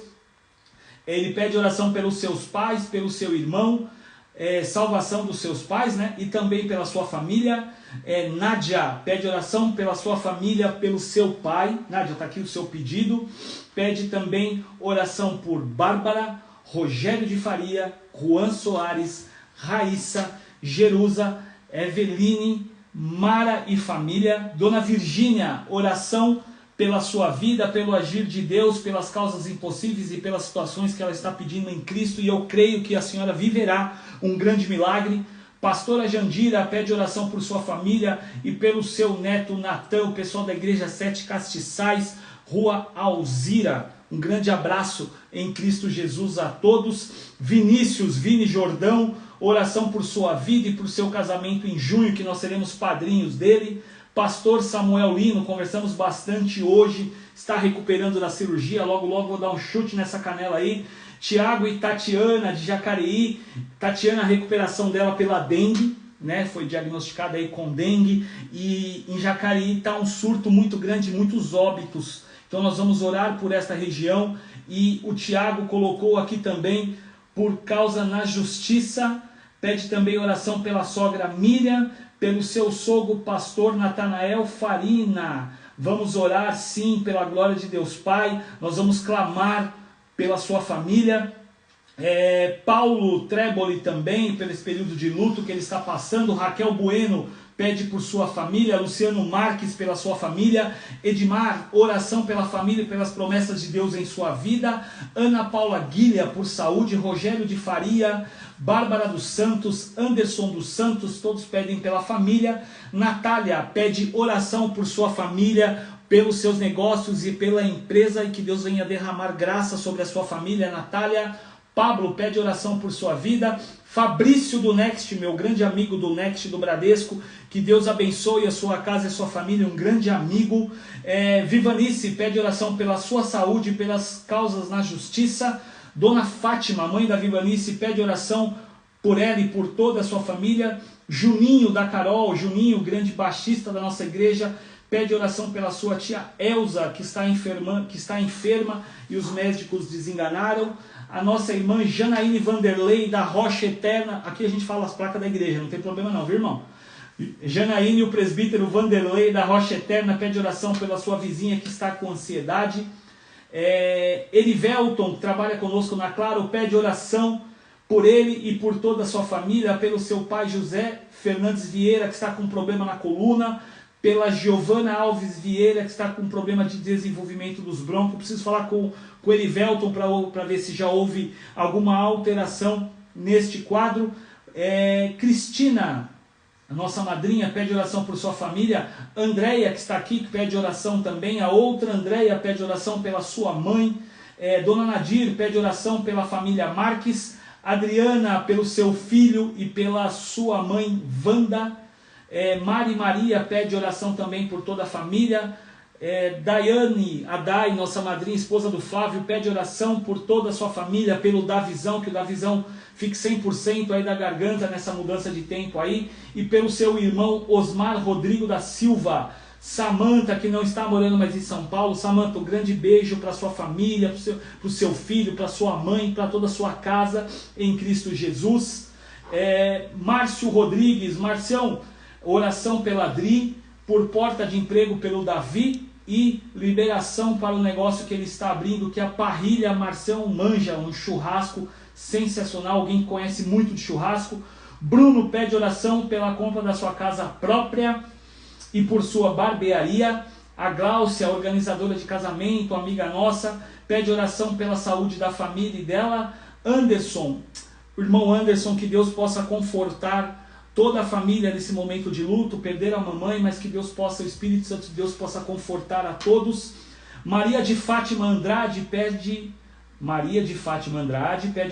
Speaker 1: Ele pede oração pelos seus pais, pelo seu irmão, salvação dos seus pais, né? E também pela sua família. Nádia pede oração pela sua família, pelo seu pai. Nádia, está aqui o seu pedido. Pede também oração por Bárbara, Rogério de Faria, Juan Soares, Raíssa, Jerusa, Eveline, Mara e família. Dona Virgínia, oração pela sua vida, pelo agir de Deus, pelas causas impossíveis e pelas situações que ela está pedindo em Cristo, e eu creio que a senhora viverá um grande milagre. Pastora Jandira pede oração por sua família e pelo seu neto Natan, o pessoal da igreja 7 Castiçais, Rua Alzira. Um grande abraço em Cristo Jesus a todos. Vinícius, Vini Jordão, oração por sua vida e por seu casamento em junho, que nós seremos padrinhos dele. Pastor Samuel Lino, conversamos bastante hoje, está recuperando da cirurgia, logo logo vou dar um chute nessa canela aí. Tiago e Tatiana de Jacareí, Tatiana, a recuperação dela pela dengue, né? Foi diagnosticada aí com dengue, e em Jacareí está um surto muito grande, muitos óbitos. Então nós vamos orar por esta região. E o Tiago colocou aqui também, por causa na justiça, pede também oração pela sogra Miriam, pelo seu sogro pastor Natanael Farina. Vamos orar sim pela glória de Deus Pai, nós vamos clamar pela sua família. Paulo Treboli também, pelo esse período de luto que ele está passando. Raquel Bueno pede por sua família. Luciano Marques pela sua família. Edmar, oração pela família e pelas promessas de Deus em sua vida. Ana Paula Guilha por saúde. Rogério de Faria, Bárbara dos Santos, Anderson dos Santos, todos pedem pela família. Natália pede oração por sua família, pelos seus negócios e pela empresa, e que Deus venha derramar graça sobre a sua família. Natália. Pablo pede oração por sua vida. Fabrício do Next, meu grande amigo do Next do Bradesco, que Deus abençoe a sua casa e a sua família, um grande amigo. Vivanice pede oração pela sua saúde e pelas causas na justiça. Dona Fátima, mãe da Vivanice, pede oração por ela e por toda a sua família. Juninho da Carol, Juninho, grande baixista da nossa igreja, pede oração pela sua tia Elza, que está enferma e os médicos desenganaram. A nossa irmã Janaíne Vanderlei da Rocha Eterna, aqui a gente fala as placas da igreja, não tem problema não, viu, irmão? Janaíne, o presbítero Vanderlei da Rocha Eterna, pede oração pela sua vizinha que está com ansiedade. Erivelton, que trabalha conosco na Claro, pede oração por ele e por toda a sua família, pelo seu pai José Fernandes Vieira, que está com problema na coluna. pela Giovana Alves Vieira, que está com problema de desenvolvimento dos brônquios. Preciso falar com o Erivelton para ver se já houve alguma alteração neste quadro. Cristina, a nossa madrinha, pede oração por sua família. Andréia, que está aqui, que pede oração também. A outra Andréia pede oração pela sua mãe. Dona Nadir pede oração pela família Marques. Adriana, pelo seu filho e pela sua mãe Wanda. Mari Maria pede oração também por toda a família. Daiane, a Dai, nossa madrinha, esposa do Flávio, pede oração por toda a sua família, pelo Davizão, que o Davizão fique 100% aí da garganta nessa mudança de tempo aí, e pelo seu irmão Osmar Rodrigo da Silva. Samanta, que não está morando mais em São Paulo. Samanta, um grande beijo para sua família, para o seu filho, para sua mãe, para toda a sua casa em Cristo Jesus. Márcio Rodrigues, Marcião, oração pela Adri, por porta de emprego pelo Davi e liberação para o negócio que ele está abrindo, que é a Parrilha Marcião Manja, um churrasco sensacional, alguém que conhece muito de churrasco. Bruno pede oração pela compra da sua casa própria e por sua barbearia. A Gláucia, organizadora de casamento, amiga nossa, pede oração pela saúde da família e dela. Anderson, o irmão Anderson, que Deus possa confortar toda a família nesse momento de luto, perder a mamãe, mas que Deus possa, o Espírito Santo de Deus possa confortar a todos. Maria de Fátima Andrade pede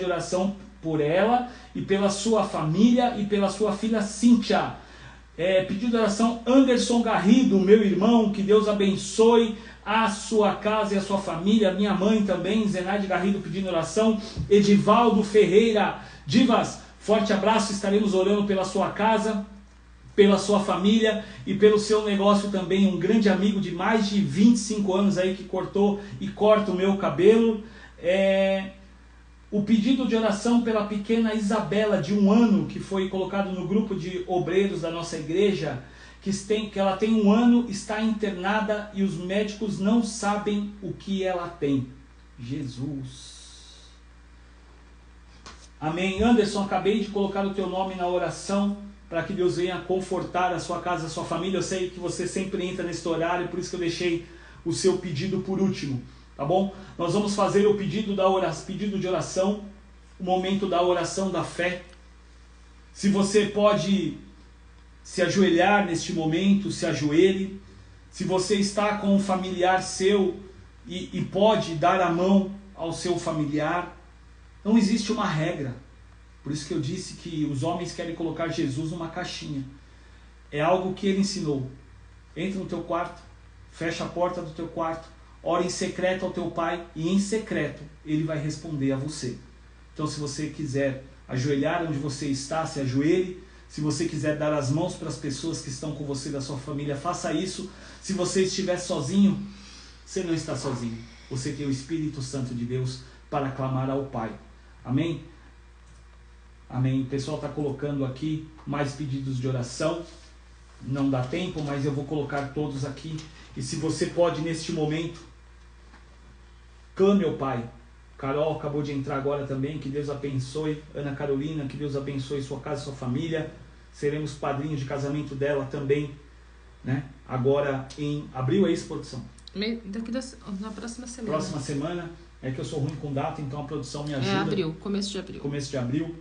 Speaker 1: oração por ela e pela sua família e pela sua filha Cíntia. Pedido de oração Anderson Garrido, meu irmão, que Deus abençoe a sua casa e a sua família. Minha mãe também, Zenaide Garrido, pedindo oração. Edivaldo Ferreira, Divas, forte abraço, estaremos orando pela sua casa, pela sua família e pelo seu negócio também. Um grande amigo de mais de 25 anos aí que cortou e corta o meu cabelo. O pedido de oração pela pequena Isabela, de 1 ano, que foi colocado no grupo de obreiros da nossa igreja, que ela tem 1 ano, está internada e os médicos não sabem o que ela tem. Jesus. Amém. Anderson, acabei de colocar o teu nome na oração para que Deus venha confortar a sua casa, a sua família. Eu sei que você sempre entra nesse horário, por isso que eu deixei o seu pedido por último. Tá bom? Nós vamos fazer o pedido de oração, o momento da oração da fé. Se você pode se ajoelhar neste momento, se ajoelhe. Se você está com um familiar seu e pode dar a mão ao seu familiar, não existe uma regra. Por isso que eu disse que os homens querem colocar Jesus numa caixinha. É algo que ele ensinou. Entra no teu quarto, fecha a porta do teu quarto, ora em secreto ao teu pai e em secreto ele vai responder a você. Então, se você quiser ajoelhar onde você está, se ajoelhe. Se você quiser dar as mãos para as pessoas que estão com você da sua família, faça isso. Se você estiver sozinho, você não está sozinho. Você tem o Espírito Santo de Deus para clamar ao Pai. Amém? Amém. O pessoal está colocando aqui mais pedidos de oração. Não dá tempo, mas eu vou colocar todos aqui. E se você pode, neste momento, clame ao Pai. Carol acabou de entrar agora também. Que Deus abençoe. Ana Carolina, que Deus abençoe sua casa e sua família. Seremos padrinhos de casamento dela também, né? Agora em abril, é isso, produção?
Speaker 2: Na próxima semana.
Speaker 1: Próxima semana. É que eu sou ruim com data, então a produção me ajuda.
Speaker 2: Abril, começo de abril.
Speaker 1: Começo de abril.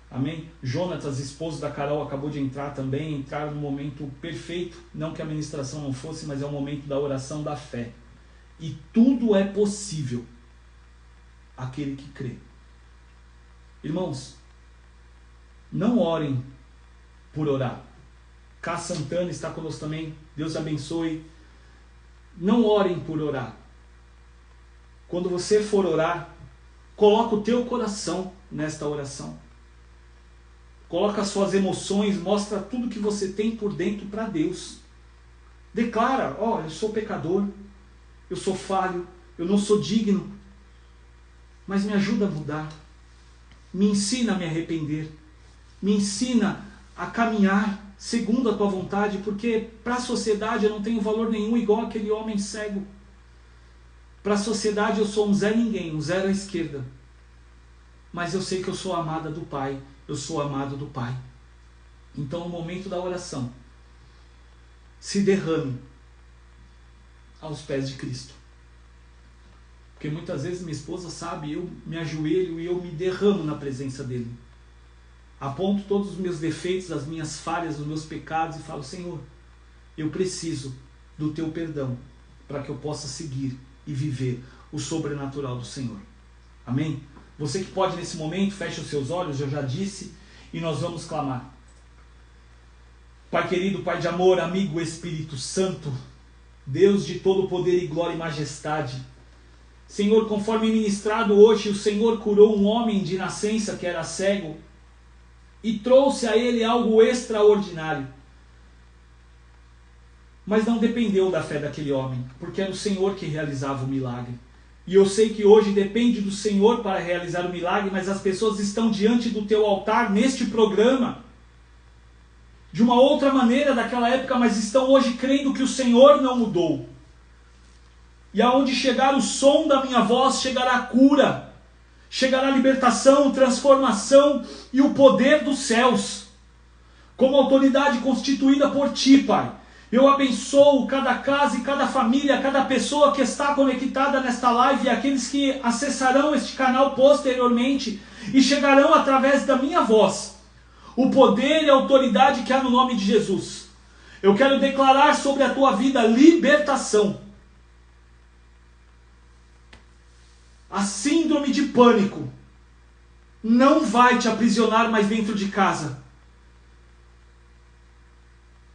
Speaker 1: Amém? Jonatas, esposo da Carol, acabou de entrar também. Entraram no momento perfeito. Não que a ministração não fosse, mas é o momento da oração da fé. E tudo é possível aquele que crê. Irmãos, não orem por orar. Cá Santana está conosco também. Deus abençoe. Não orem por orar. Quando você for orar, coloca o teu coração nesta oração. Coloca as suas emoções, mostra tudo que você tem por dentro para Deus. Declara, eu sou pecador, eu sou falho, eu não sou digno, mas me ajuda a mudar. Me ensina a me arrepender. Me ensina a caminhar segundo a tua vontade, porque para a sociedade eu não tenho valor nenhum igual aquele homem cego. Para a sociedade eu sou um Zé Ninguém, um zero à esquerda. Mas eu sei que eu sou amada do Pai, eu sou amado do Pai. Então, no momento da oração, se derrame aos pés de Cristo. Porque muitas vezes minha esposa sabe, eu me ajoelho e eu me derramo na presença dele. Aponto todos os meus defeitos, as minhas falhas, os meus pecados e falo: Senhor, eu preciso do teu perdão para que eu possa seguir e viver o sobrenatural do Senhor. Amém? Você que pode nesse momento, feche os seus olhos, eu já disse, e nós vamos clamar. Pai querido, Pai de amor, amigo Espírito Santo, Deus de todo poder e glória e majestade, Senhor, conforme ministrado hoje, o Senhor curou um homem de nascença que era cego e trouxe a ele algo extraordinário. Mas não dependeu da fé daquele homem, porque era o Senhor que realizava o milagre. E eu sei que hoje depende do Senhor para realizar o milagre, mas as pessoas estão diante do teu altar neste programa de uma outra maneira daquela época, mas estão hoje crendo que o Senhor não mudou. E aonde chegar o som da minha voz, chegará a cura, chegará a libertação, transformação e o poder dos céus. Como autoridade constituída por Ti, Pai, eu abençoo cada casa e cada família, cada pessoa que está conectada nesta live e aqueles que acessarão este canal posteriormente e chegarão através da minha voz. O poder e a autoridade que há no nome de Jesus. Eu quero declarar sobre a tua vida libertação. A síndrome de pânico não vai te aprisionar mais dentro de casa.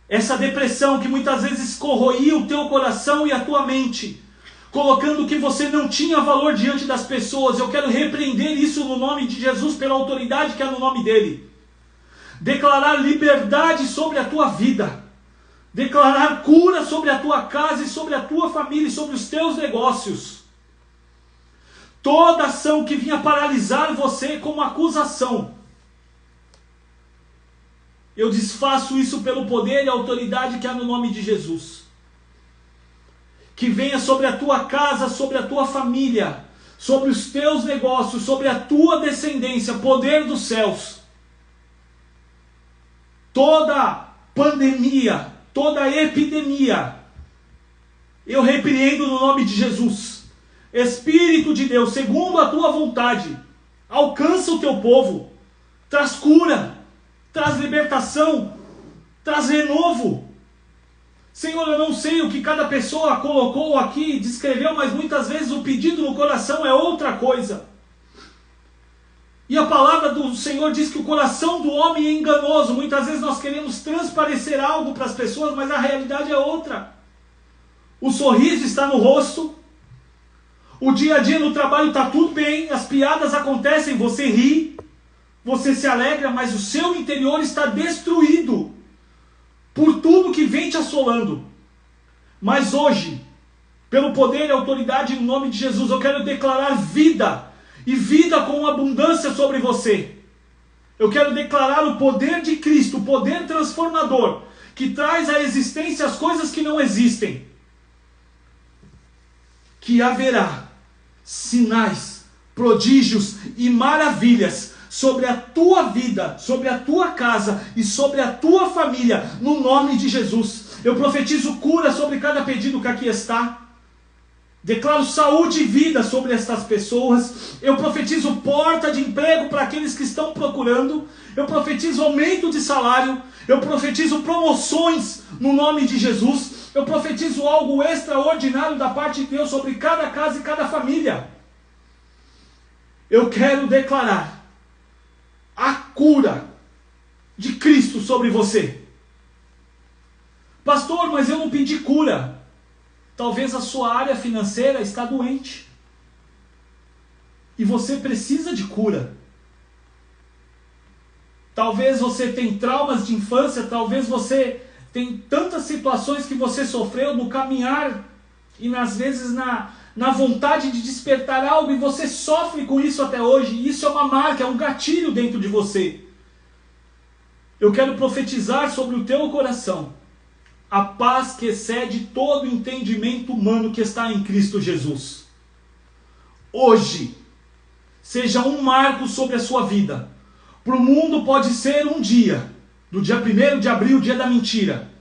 Speaker 1: Essa depressão que muitas vezes corroía o teu coração e a tua mente, colocando que você não tinha valor diante das pessoas, eu quero repreender isso no nome de Jesus, pela autoridade que há no nome dele. Declarar liberdade sobre a tua vida. Declarar cura sobre a tua casa e sobre a tua família e sobre os teus negócios. Toda ação que vinha paralisar você como acusação, eu desfaço isso pelo poder e autoridade que há no nome de Jesus. Que venha sobre a tua casa, sobre a tua família, sobre os teus negócios, sobre a tua descendência, poder dos céus. Toda pandemia, toda epidemia, eu repreendo no nome de Jesus. Espírito de Deus, segundo a tua vontade, alcança o teu povo, traz cura, traz libertação, traz renovo. Senhor, eu não sei o que cada pessoa colocou aqui, descreveu, mas muitas vezes o pedido no coração é outra coisa. E a palavra do Senhor diz que o coração do homem é enganoso. Muitas vezes nós queremos transparecer algo para as pessoas, mas a realidade é outra. O sorriso está no rosto. O dia a dia no trabalho está tudo bem, as piadas acontecem, você ri, você se alegra, mas o seu interior está destruído por tudo que vem te assolando. Mas hoje, pelo poder e autoridade no nome de Jesus, eu quero declarar vida, e vida com abundância sobre você. Eu quero declarar o poder de Cristo, o poder transformador, que traz à existência as coisas que não existem. Que haverá sinais, prodígios e maravilhas sobre a tua vida, sobre a tua casa e sobre a tua família, no nome de Jesus. Eu profetizo cura sobre cada pedido que aqui está. Declaro saúde e vida sobre estas pessoas. Eu profetizo porta de emprego para aqueles que estão procurando. Eu profetizo aumento de salário. Eu profetizo promoções no nome de Jesus. Eu profetizo algo extraordinário da parte de Deus sobre cada casa e cada família. Eu quero declarar a cura de Cristo sobre você. Pastor, mas eu não pedi cura. Talvez a sua área financeira está doente. E você precisa de cura. Talvez você tenha traumas de infância, talvez você tem tantas situações que você sofreu no caminhar e às vezes na vontade de despertar algo e você sofre com isso até hoje. Isso é uma marca, é um gatilho dentro de você. Eu quero profetizar sobre o teu coração a paz que excede todo entendimento humano que está em Cristo Jesus. Hoje, seja um marco sobre a sua vida. Para o mundo pode ser um dia, do dia 1º de abril, dia da mentira.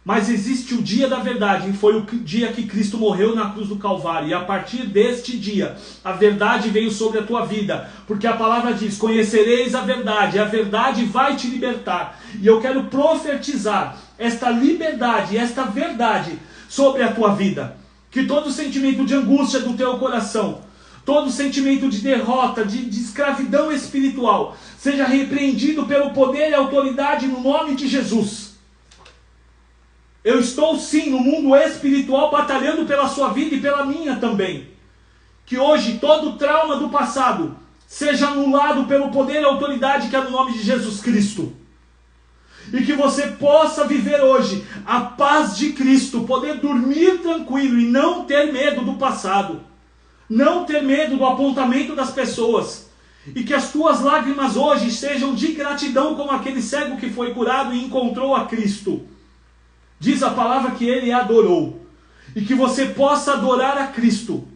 Speaker 1: Mas existe o dia da verdade, e foi o dia que Cristo morreu na cruz do Calvário. E a partir deste dia, a verdade veio sobre a tua vida. Porque a palavra diz, conhecereis a verdade vai te libertar. E eu quero profetizar esta liberdade, esta verdade sobre a tua vida. Que todo sentimento de angústia do teu coração, todo sentimento de derrota, de escravidão espiritual, seja repreendido pelo poder e autoridade no nome de Jesus. Eu estou sim no mundo espiritual batalhando pela sua vida e pela minha também. Que hoje todo o trauma do passado seja anulado pelo poder e autoridade que é no nome de Jesus Cristo. E que você possa viver hoje a paz de Cristo, poder dormir tranquilo e não ter medo do passado. Não ter medo do apontamento das pessoas. E que as tuas lágrimas hoje sejam de gratidão como aquele cego que foi curado e encontrou a Cristo. Diz a palavra que ele adorou. E que você possa adorar a Cristo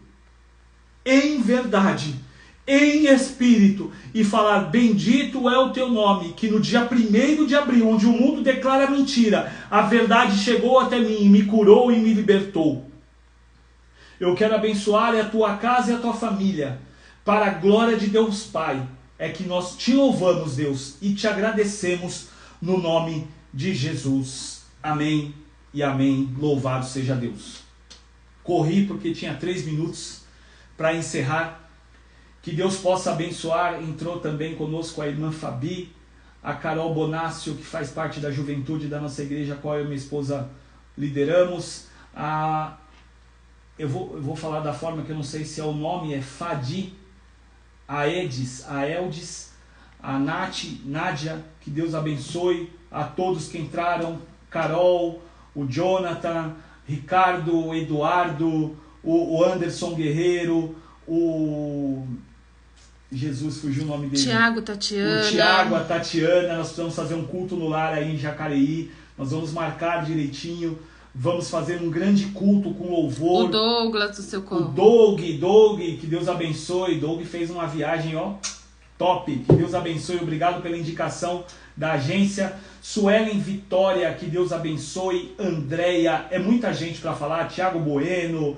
Speaker 1: em verdade, em espírito, e falar, bendito é o teu nome, que no dia 1º de abril, onde o mundo declara mentira, a verdade chegou até mim, me curou e me libertou. Eu quero abençoar a tua casa e a tua família, para a glória de Deus Pai. É que nós te louvamos, Deus, e te agradecemos no nome de Jesus. Amém e amém. Louvado seja Deus. Corri porque tinha 3 minutos para encerrar. Que Deus possa abençoar. Entrou também conosco a irmã Fabi, a Carol Bonácio, que faz parte da juventude da nossa igreja, a qual eu e minha esposa lideramos. Eu vou falar da forma que eu não sei se é o nome, é Fadi, a Edis, a Eldis, a Nádia, que Deus abençoe a todos que entraram, Carol, o Jonathan, Ricardo, Eduardo, o Anderson Guerreiro, o... Jesus, fugiu o nome dele.
Speaker 2: Tiago, Tatiana.
Speaker 1: O Tiago, a Tatiana. Nós precisamos fazer um culto no lar aí em Jacareí. Nós vamos marcar direitinho. Vamos fazer um grande culto com louvor.
Speaker 2: O Douglas do seu corpo.
Speaker 1: O Doug, que Deus abençoe. Doug fez uma viagem, ó, top. Que Deus abençoe. Obrigado pela indicação da agência. Suelen Vitória, que Deus abençoe. Andréia, é muita gente para falar. Tiago Bueno,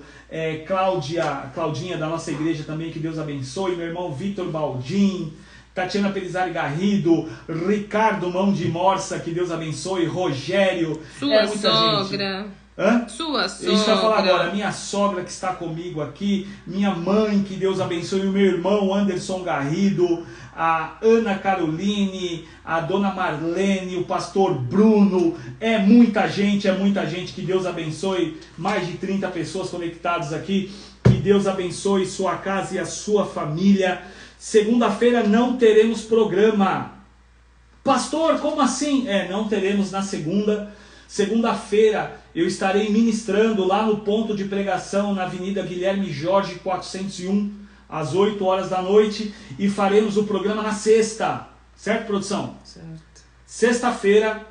Speaker 1: Claudinha da nossa igreja também, que Deus abençoe. Meu irmão Vitor Baldim, Tatiana Pelizari Garrido, Ricardo Mão de Morsa, que Deus abençoe. Rogério,
Speaker 2: sua
Speaker 1: muita
Speaker 2: sogra.
Speaker 1: Gente. Hã?
Speaker 2: Sua sogra.
Speaker 1: Isso que eu ia falar agora, minha sogra que está comigo aqui, minha mãe, que Deus abençoe, o meu irmão Anderson Garrido, a Ana Caroline, a dona Marlene, o pastor Bruno, é muita gente, que Deus abençoe, mais de 30 pessoas conectadas aqui, que Deus abençoe sua casa e a sua família. Segunda-feira não teremos programa. Pastor, como assim? Não teremos na segunda. Segunda-feira eu estarei ministrando lá no ponto de pregação na Avenida Guilherme Jorge 401, às 8 horas da noite, e faremos o programa na sexta. Certo, produção?
Speaker 2: Certo.
Speaker 1: Sexta-feira,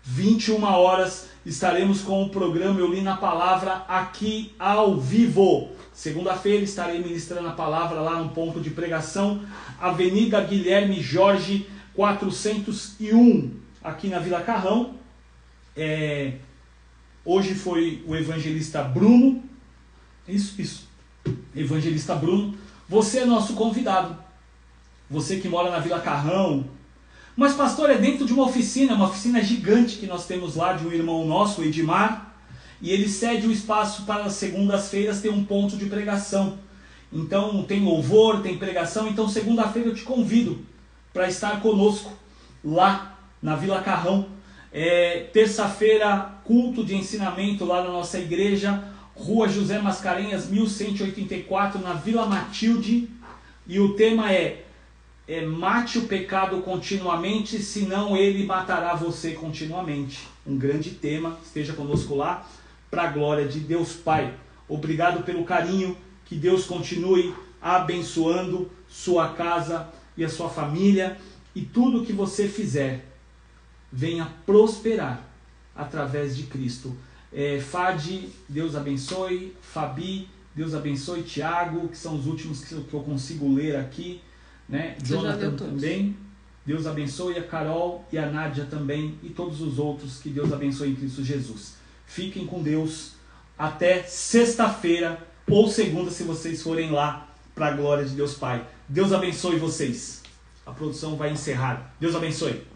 Speaker 1: 21 horas, estaremos com o programa Eu Li na Palavra aqui ao vivo. Segunda-feira estarei ministrando a palavra lá no ponto de pregação, Avenida Guilherme Jorge 401, aqui na Vila Carrão. Hoje foi o evangelista Bruno. Isso. Evangelista Bruno. Você é nosso convidado. Você que mora na Vila Carrão. Mas pastor, é dentro de uma oficina gigante que nós temos lá, de um irmão nosso, o Edmar. E ele cede o espaço para as segundas-feiras ter um ponto de pregação. Então tem louvor, tem pregação. Então segunda-feira eu te convido para estar conosco lá na Vila Carrão. Terça-feira, culto de ensinamento lá na nossa igreja, Rua José Mascarenhas, 1184, na Vila Matilde. E o tema é mate o pecado continuamente, senão ele matará você continuamente. Um grande tema, esteja conosco lá, para a glória de Deus Pai. Obrigado pelo carinho, que Deus continue abençoando sua casa e a sua família, e tudo que você fizer venha prosperar através de Cristo. Fadi, Deus abençoe. Fabi, Deus abençoe. Tiago, que são os últimos que eu consigo ler aqui, né? Jonathan também. Deus abençoe a Carol e a Nádia também e todos os outros. Que Deus abençoe em Cristo Jesus. Fiquem com Deus até sexta-feira ou segunda, se vocês forem lá, para a glória de Deus Pai. Deus abençoe vocês. A produção vai encerrar. Deus abençoe.